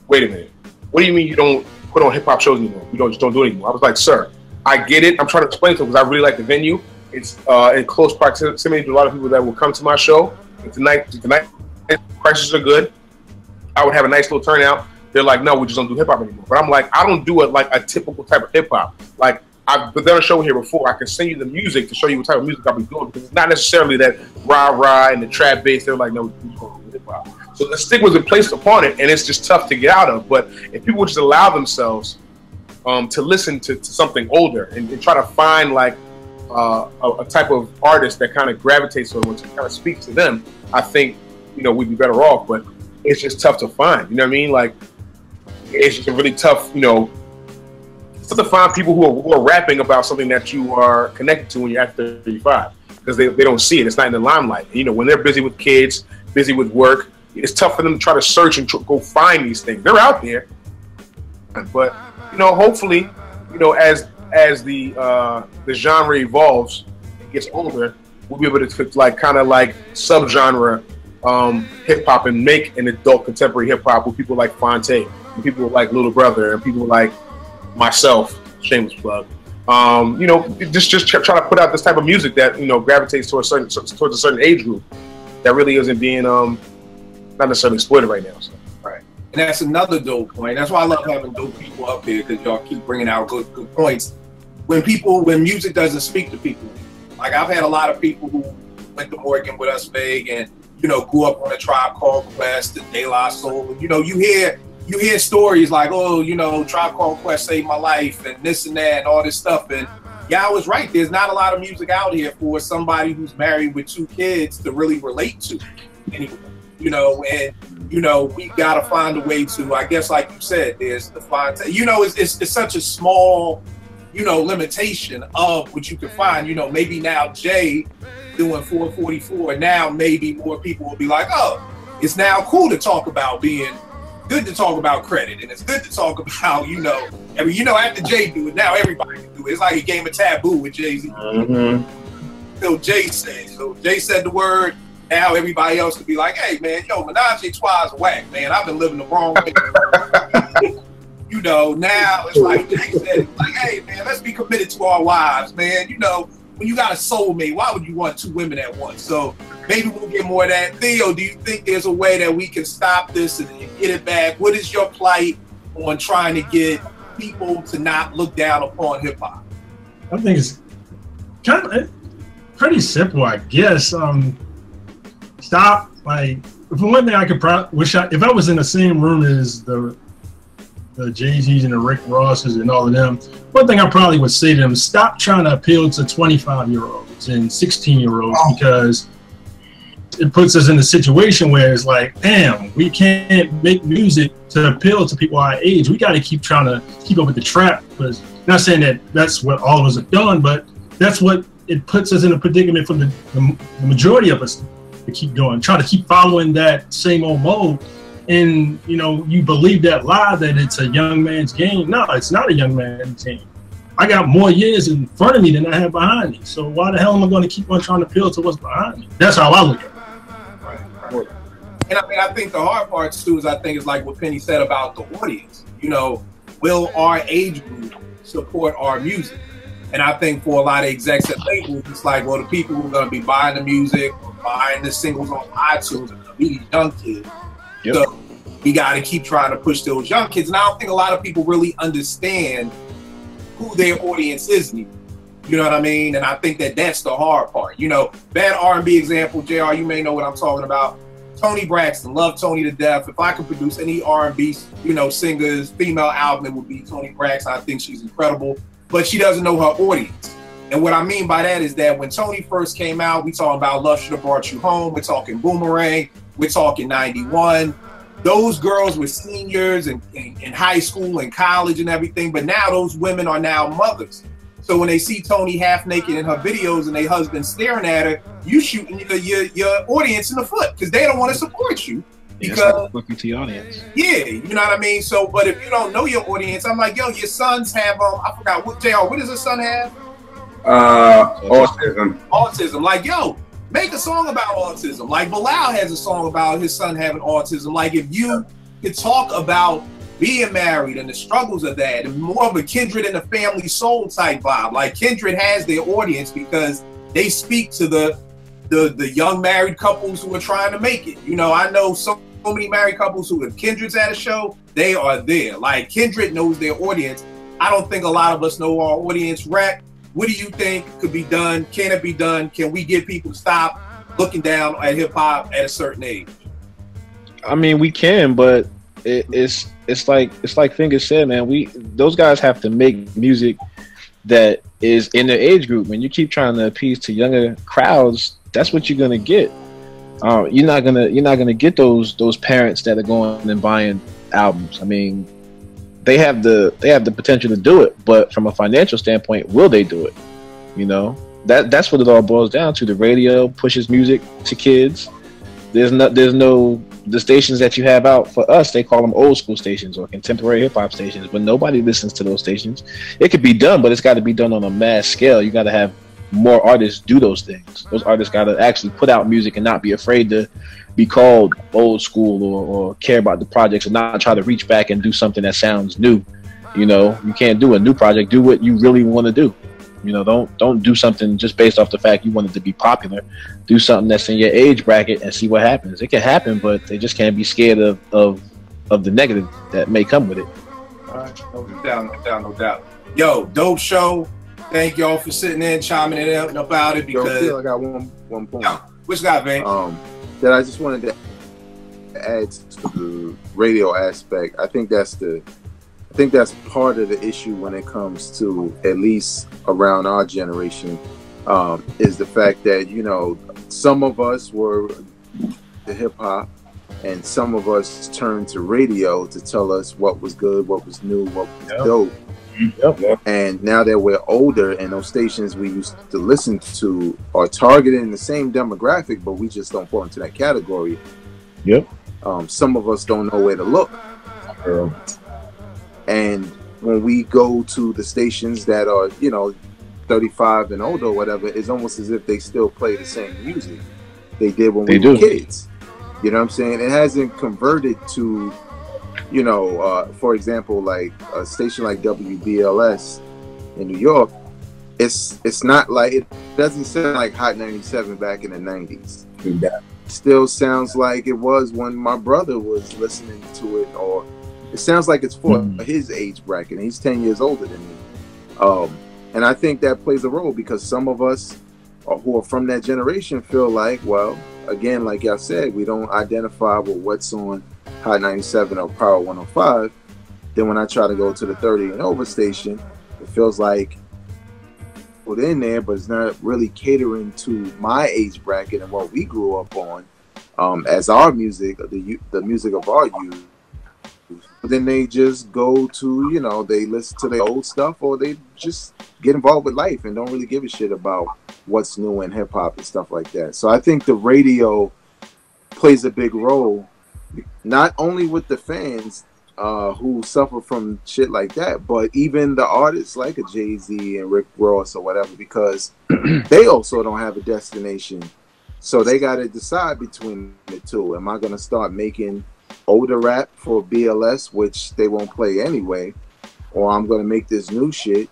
wait a minute. What do you mean you don't put on hip hop shows anymore? You just don't do it anymore? I was like, sir, I get it. I'm trying to explain to them because I really like the venue. It's in close proximity to a lot of people that will come to my show. If tonight prices are good, I would have a nice little turnout. They're like, no, we just don't do hip hop anymore. But I'm like, I don't do it like a typical type of hip hop. Like I've done a show here before. I can send you the music to show you what type of music I'll be doing, because it's not necessarily that rah and the trap bass. They're like, no, we just don't do hip hop. So the stigma was placed upon it, and it's just tough to get out of. But if people would just allow themselves to listen to something older and try to find like a type of artist that kind of gravitates to them, which kind of speaks to them, I think we'd be better off. But it's just tough to find. You know what I mean? Like it's just really tough. It's tough to find people who are rapping about something that you are connected to when you're at 35, because they don't see it. It's not in the limelight. When they're busy with kids, busy with work, it's tough for them to try to search and go find these things. They're out there, but hopefully, as the genre evolves, it gets older, we'll be able to like kind of like subgenre hip hop and make an adult contemporary hip hop with people like Fonte, and people like Little Brother, and people like myself, shameless plug. Just try to put out this type of music that gravitates towards a certain age group that really isn't being not necessarily exploited right now. So. Right, and that's another dope point. That's why I love having dope people up here, because y'all keep bringing out good points. When music doesn't speak to people, like I've had a lot of people who went to Morgan with us, Veg, and grew up on a Tribe Called Quest, and De La Soul, and you hear stories like, oh, Tribe Called Quest saved my life, and this and that, and all this stuff. And yeah, I was right. There's not a lot of music out here for somebody who's married with 2 kids to really relate to, anyway. And we gotta find a way to, I guess, like you said, there's the find. It's such a small, limitation of what you can find. Maybe now Jay doing 444. Now maybe more people will be like, oh, it's now cool to talk about being good, to talk about credit, and it's good to talk about after Jay do it, now everybody can do it. It's like a game of taboo with Jay-Z. So Jay said the word. Now everybody else could be like, hey man, Menage a Trois is whack, man. I've been living the wrong way. Now it's like Jay said, it's like, hey man, let's be committed to our wives, man. When you got a soulmate, why would you want 2 women at once? So maybe we'll get more of that. Theo, do you think there's a way that we can stop this and get it back? What is your plight on trying to get people to not look down upon hip hop? I think it's kind of pretty simple, I guess. Stop. Like, for one thing, I could wish if I was in the same room as the Jay-Z's and the Rick Rosses and all of them, one thing I probably would say to them: stop trying to appeal to 25-year-olds and 16-year-olds, because it puts us in a situation where it's like, damn, we can't make music to appeal to people our age. We got to keep trying to keep up with the trap. Because I'm not saying that that's what all of us have done, but that's what it puts us in a predicament for the majority of us to keep going, try to keep following that same old mode. And you believe that lie that it's a young man's game. No, it's not a young man's game. I got more years in front of me than I have behind me. So why the hell am I going to keep on trying to appeal to what's behind me? That's how I look at it. Right. And I think the hard part too is, I think it's like what Penny said about the audience. Will our age group support our music? And I think for a lot of execs at labels, it's like, well, the people who are going to be buying the music, buying the singles on iTunes, are going to be these young kids. Yep. So we got to keep trying to push those young kids. And I don't think a lot of people really understand who their audience is anymore. You know what I mean? And I think that that's the hard part. Bad R&B example, JR, you may know what I'm talking about. Toni Braxton, love Toni to death. If I could produce any R&B, you know, singers, female album, it would be Toni Braxton. I think she's incredible, but she doesn't know her audience. And what I mean by that is that when Toni first came out, we talking about Love Should Have Brought You Home. We're talking Boomerang. We're talking 91. Those girls were seniors in high school and college and everything, but now those women are now mothers. So when they see Toni half naked in her videos and their husband staring at her, you shooting your audience in the foot because they don't want to support you. Because like looking to your audience. Yeah, you know what I mean? So, but if you don't know your audience, I'm like, yo, your sons have, I forgot, what does his son have? Autism. Autism. Like, yo, make a song about autism. Like Bilal has a song about his son having autism. Like if you could talk about being married and the struggles of that, and more of a Kindred and a family soul type vibe. Like Kindred has their audience because they speak to the young married couples who are trying to make it. You know, I know so many married couples who, if Kindred's at a show, they are there. Like Kindred knows their audience. I don't think a lot of us know our audience. Rap, what do you think could be done? Can it be done? Can we get people to stop looking down at hip hop at a certain age? I mean, we can, but it's like Finger said, man. Those guys have to make music that is in their age group. When you keep trying to appease to younger crowds, that's what you're gonna get. You're not gonna get those parents that are going and buying albums. I mean, they have the potential to do it, but from a financial standpoint, will they do it? You know, that's what it all boils down to. The radio pushes music to kids. There's no the stations that you have out for us, they call them old school stations or contemporary hip hop stations, but nobody listens to those stations. It could be done, but it's got to be done on a mass scale. You got to have more artists do those things. Those artists got to actually put out music and not be afraid to be called old school or care about the projects and not try to reach back and do something that sounds new. You know, you can't do a new project. Do what you really want to do. You know, don't do something just based off the fact you want it to be popular. Do something that's in your age bracket and see what happens. It can happen, but they just can't be scared of the negative that may come with it. All right, no doubt. Yo, dope show. Thank y'all for sitting in, chiming in about it. Because I got one point. Yo, which guy, man? That I just wanted to add to the radio aspect. I think that's part of the issue when it comes to, at least around our generation, is the fact that, you know, some of us were the hip hop and some of us turned to radio to tell us what was good, what was new, what was dope. Yep. And now that we're older and those stations we used to listen to are targeting the same demographic, but we just don't fall into that category. Yep. Some of us don't know where to look. And when we go to the stations that are, you know, 35 and older or whatever, it's almost as if they still play the same music they did when we were kids. You know what I'm saying? It hasn't converted to, you know, for example, like a station like WBLS in New York. It's not like, it doesn't sound like Hot 97 back in the 90s. It still sounds like it was when my brother was listening to it, or it sounds like it's for his age bracket. He's 10 years older than me. And I think that plays a role because some of us who are from that generation feel like, well, again, like y'all said, we don't identify with what's on Hot 97 or Power 105. Then when I try to go to the 30 and over station, it feels like put in there, but it's not really catering to my age bracket and what we grew up on as our music, the music of our youth. But then they just go to, you know, they listen to the old stuff, or they just get involved with life and don't really give a shit about what's new in hip hop and stuff like that. So I think the radio plays a big role, not only with the fans who suffer from shit like that, but even the artists like a Jay-Z and Rick Ross or whatever, because they also don't have a destination. So they got to decide between the two. Am I going to start making older rap for BLS, which they won't play anyway, or I'm going to make this new shit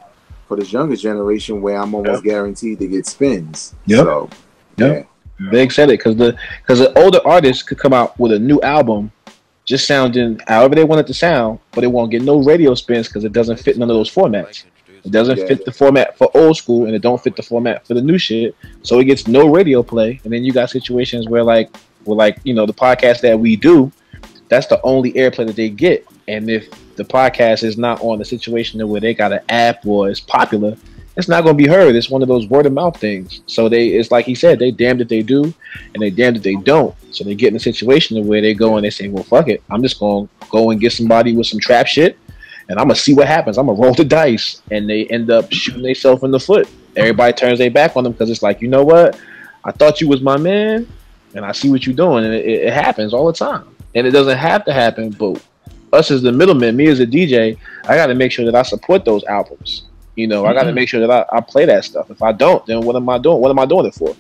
for this younger generation where I'm almost guaranteed to get spins? So, yeah. Big said it, because the older artists could come out with a new album just sounding however they want it to sound, but it won't get no radio spins because it doesn't fit none of those formats. It doesn't fit the format for old school, and it don't fit the format for the new shit, so it gets no radio play. And then you got situations where, like, with like, you know, the podcast that we do, that's the only airplay that they get. And if the podcast is not on the situation where they got an app or it's popular, it's not going to be heard. It's one of those word of mouth things. So it's like he said, they damned if they do and they damned if they don't. So they get in a situation where they go and they say, well, fuck it, I'm just going to go and get somebody with some trap shit and I'm going to see what happens. I'm going to roll the dice. And they end up shooting themselves in the foot. Everybody turns their back on them because it's like, you know what? I thought you was my man and I see what you're doing. And it happens all the time. And it doesn't have to happen, but us as the middleman, me as a DJ, I got to make sure that I support those albums. You know, I got to make sure that I play that stuff. If I don't, then what am I doing? What am I doing it for?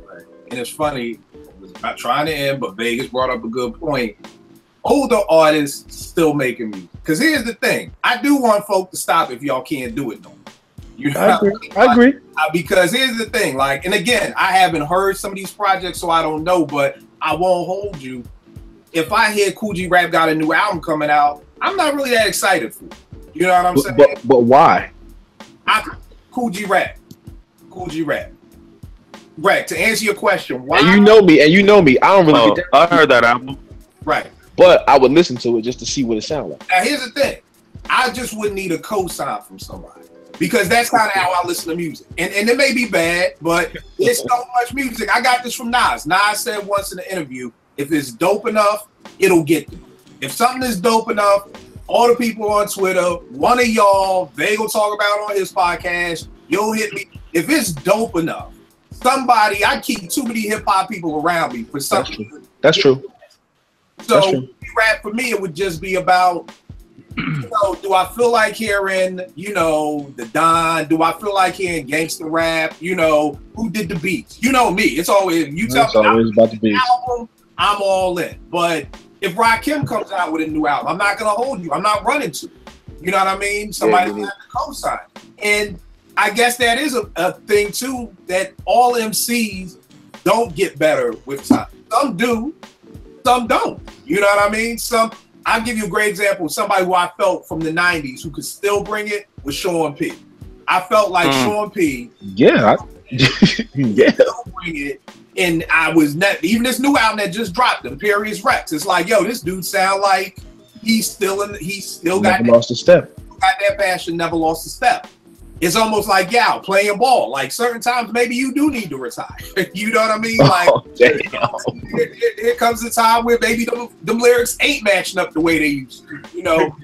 Right. And it's funny, I'm trying to end, but Vegas brought up a good point. Older artists still making music. Because here's the thing. I do want folk to stop if y'all can't do it no more. You know, I agree. Because here's the thing. Like, and again, I haven't heard some of these projects, so I don't know, but I won't hold you. If I hear Kool G Rap got a new album coming out, I'm not really that excited for it. You know what I'm saying? But why? Kool G Rap. Right, to answer your question, why? And you know me. I don't really get that. I heard that album. Right. But I would listen to it just to see what it sounds like. Now, here's the thing. I just wouldn't need a cosign from somebody. Because that's kind of how I listen to music. And it may be bad, but it's so much music. I got this from Nas. Nas said once in an interview, if it's dope enough, it'll get to me. If something is dope enough, all the people on Twitter, one of y'all, they will talk about on his podcast, you'll hit me. If it's dope enough, somebody, I keep too many hip hop people around me for something. That's true. So rap for me, it would just be about, you know, do I feel like hearing, you know, the Don? Do I feel like hearing gangster rap? You know, who did the beats? You know me. It's always about the beats. Album, I'm all in. But if Rakim comes out with a new album, I'm not gonna hold you. I'm not running to it. You know what I mean? Somebody has to co-sign. And I guess that is a thing too, that all MCs don't get better with time. Some do, some don't. You know what I mean? I'll give you a great example. Somebody who I felt from the 90s who could still bring it was Sean P. I felt like Sean P. Yeah. Yeah. Still bring it. And I was not, even this new album that just dropped, Imperious Rex. It's like, yo, this dude sound like he's still got lost a step. Got that passion, never lost a step. It's almost like playing ball. Like certain times, maybe you do need to retire. You know what I mean? Like here comes the time where maybe them lyrics ain't matching up the way they used to. You know,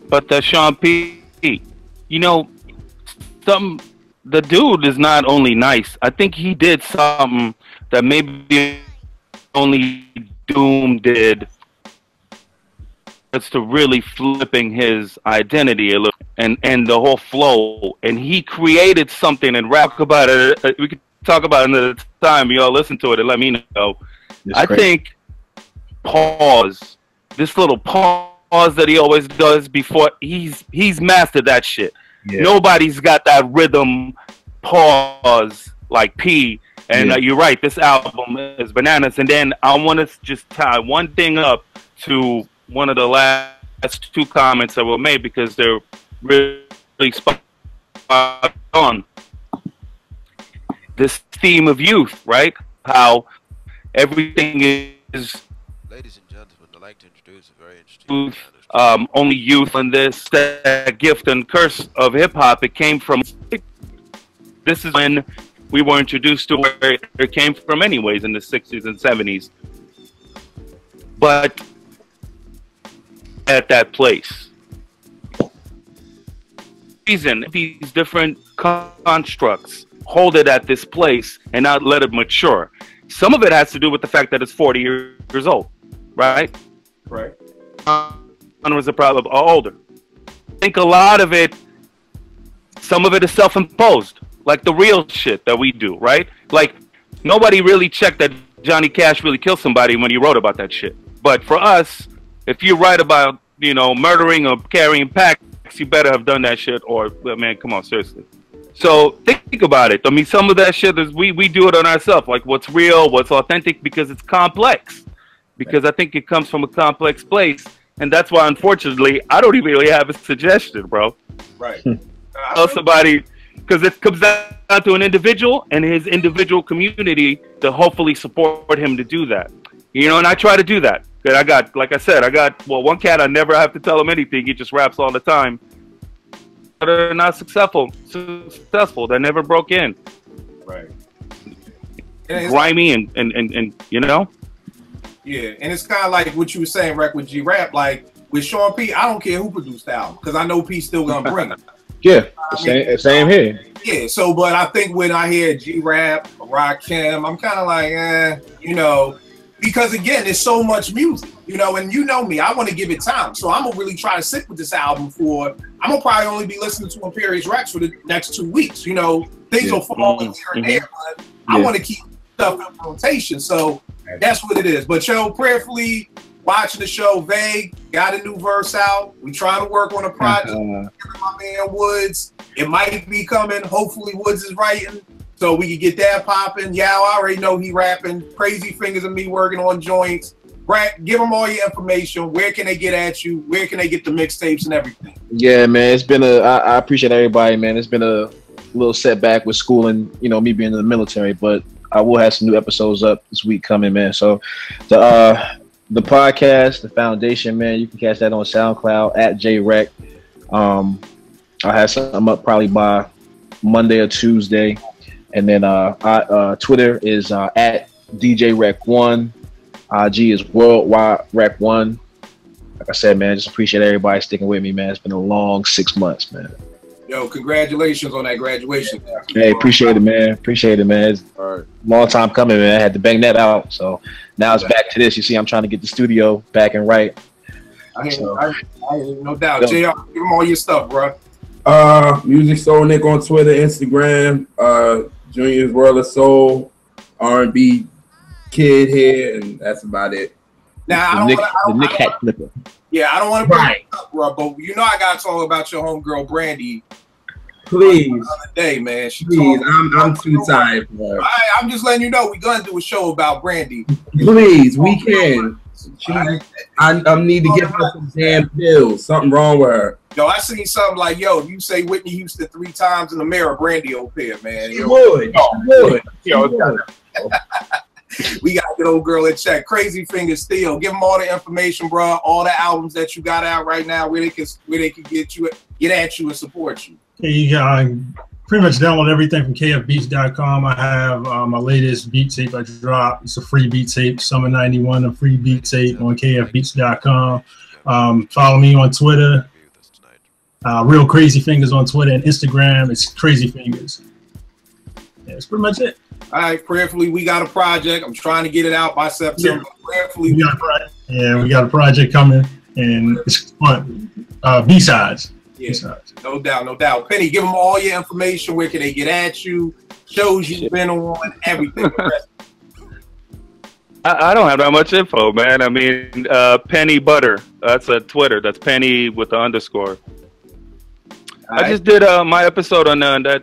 But the Sean P, you know, the dude is not only nice. I think he did something that maybe only Doom did. It's to really flipping his identity a little and the whole flow. And he created something and rap about it. We could talk about it another time. Y'all listen to it and let me know. I think this little pause that he always does before he's mastered that shit. Yeah. Nobody's got that rhythm pause like P. And you're right, this album is bananas. And then I want to just tie one thing up to one of the last two comments that were made because they're really spot on. This theme of youth, right? How everything is. Ladies and gentlemen, I'd like to introduce a very interesting. Only youth and this that gift and curse of hip hop. It came from. This is when we were introduced to where it came from, anyways, in the 60s and 70s. But at that place, reason these different constructs hold it at this place and not let it mature. Some of it has to do with the fact that it's 40 years old, right? Right. Was a problem or older. I think a lot of it, some of it is self-imposed, like the real shit that we do, right? Like nobody really checked that Johnny Cash really killed somebody when he wrote about that shit. But for us, if you write about, you know, murdering or carrying packs, you better have done that shit or, man, come on, seriously. So think about it. I mean, some of that shit is we do it on ourselves, like what's real, what's authentic, because it's complex. Because I think it comes from a complex place. And that's why, unfortunately, I don't even really have a suggestion, bro. Right. Tell somebody, because it comes down to an individual and his individual community to hopefully support him to do that. You know, and I try to do that. And I got, like I said, one cat I never have to tell him anything. He just raps all the time. But they're not successful. They never broke in. Right. Grimy and you know? Yeah, and it's kind of like what you were saying, Rec, with G-Rap. Like, with Sean P, I don't care who produced the album, because I know P's still going to bring it. Yeah, same here. Yeah, so, but I think when I hear G-Rap, Rakim, I'm kind of like, you know, because again, there's so much music, you know, and you know me, I want to give it time. So I'm going to really try to sit with this album I'm going to probably only be listening to Imperious Rex for the next 2 weeks. You know, things will fall in here and there, but I want to keep stuff in rotation. So that's what it is. But yo, prayerfully watching the show, Vague got a new verse out. We trying to work on a project. My man Woods, it might be coming. Hopefully Woods is writing, so we can get that popping. Yeah, I already know he rapping. Crazy Fingers and me working on joints. Brad, give them all your information. Where can they get at you? Where can they get the mixtapes and everything? Yeah, man, it's been I appreciate everybody, man. It's been a little setback with school and, you know, me being in the military, but I will have some new episodes up this week coming, man. So the podcast, the foundation, man, you can catch that on SoundCloud at JREC. I'll have some up probably by Monday or Tuesday. And then Twitter is at DJREC1. IG is Worldwide Rec1. Like I said, man, just appreciate everybody sticking with me, man. It's been a long 6 months, man. Yo, congratulations on that graduation. Hey, appreciate it, man. Appreciate it, man. It's a long time coming, man. I had to bang that out. So now it's back to this. You see, I'm trying to get the studio back and right. I no doubt. JR, give them all your stuff, bro. Music Soul Nick on Twitter, Instagram, Junior's World of Soul, R&B Kid here, and that's about it. Now, I don't Nick Hat Flipper. Yeah, I don't want to bring it up, bro, but you know I got to talk about your homegirl, Brandy. Please. The other day, man. Please, I'm too tired, bro. I'm just letting you know we're going to do a show about Brandy. Please, we can. I need to get her some damn pills. Something wrong with her. Yo, I seen something like, yo, if you say Whitney Houston 3 times in the mirror, Brandy will appear, man. She would. We got that old girl in check. Crazy Fingers still. Give them all the information, bro. All the albums that you got out right now, where they can get at you and support you. Yeah, pretty much download everything from kfbeats.com. I have my latest beat tape I dropped. It's a free beat tape, Summer 91, a free beat tape on kfbeats.com. Follow me on Twitter. Real Crazy Fingers on Twitter and Instagram. It's Crazy Fingers. Yeah, that's pretty much it. All right, prayerfully, we got a project. I'm trying to get it out by September. Yeah. Prayerfully, we got a project coming, and it's fun. B-sides. Yeah, B-sides. No doubt, no doubt. Penny, give them all your information. Where can they get at you? Shows you've been on, everything. I don't have that much info, man. I mean, Penny Butter. That's a Twitter. That's Penny with the underscore. I just did my episode on that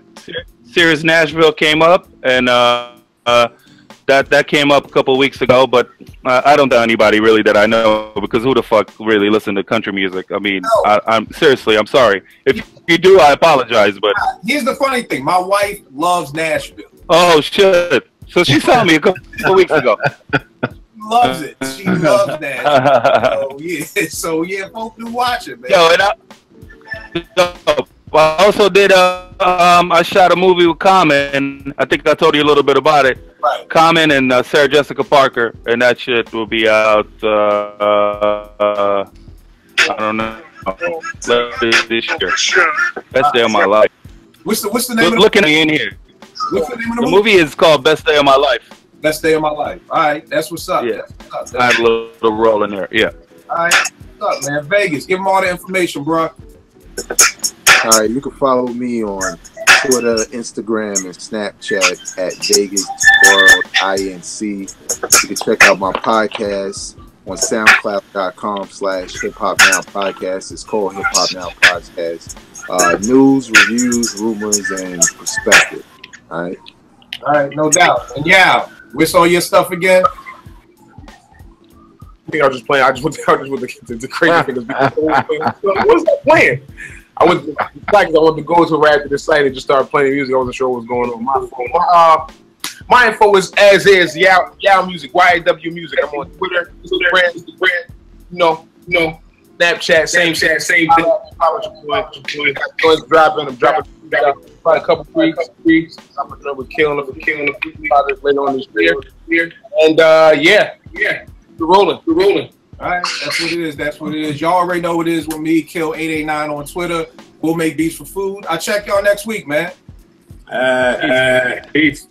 series Nashville came up, and that came up a couple of weeks ago. But I don't know anybody really that I know, because who the fuck really listen to country music? I mean, I'm seriously, I'm sorry. If you do, I apologize. But here's the funny thing: my wife loves Nashville. Oh shit! So she saw me a couple of weeks ago. She loves it. She loves Nashville. So yeah, folks do watch it, man. Yo, and I also did I shot a movie with Common. I think I told you a little bit about it. Right. Common and Sarah Jessica Parker, and that shit will be out I don't know, this year. Best day of my life. What's the name of the looking in here. What's the name of the movie is called Best Day of My Life. Best Day of My Life. All right, that's what's up. Yeah. What's up. I have a little role in there. Yeah. All right, what's up, man? Vegas, give them all the information, bro. All right, you can follow me on Twitter, Instagram, and Snapchat at Vegas World INC. You can check out my podcast on SoundCloud.com/Hip Hop Now Podcast. It's called Hip Hop Now Podcast. News, reviews, rumors, and perspective. All right, no doubt. And yeah, what's all your stuff again? I think I was just playing. I just went to the Crazy Fingers. What's that playing? I wanted to go to right after the site and just start playing music. I wasn't sure what was going on. My info is as is Yow Music, YAW Music. I'm on Twitter, Instagram, Snapchat, same thing. I'm dropping probably a couple freaks. I'm killing them later on this year. And we're rolling. All right, that's what it is. Y'all already know what it is with me, Kill889 on Twitter. We'll make beats for food. I'll check y'all next week, man. Peace.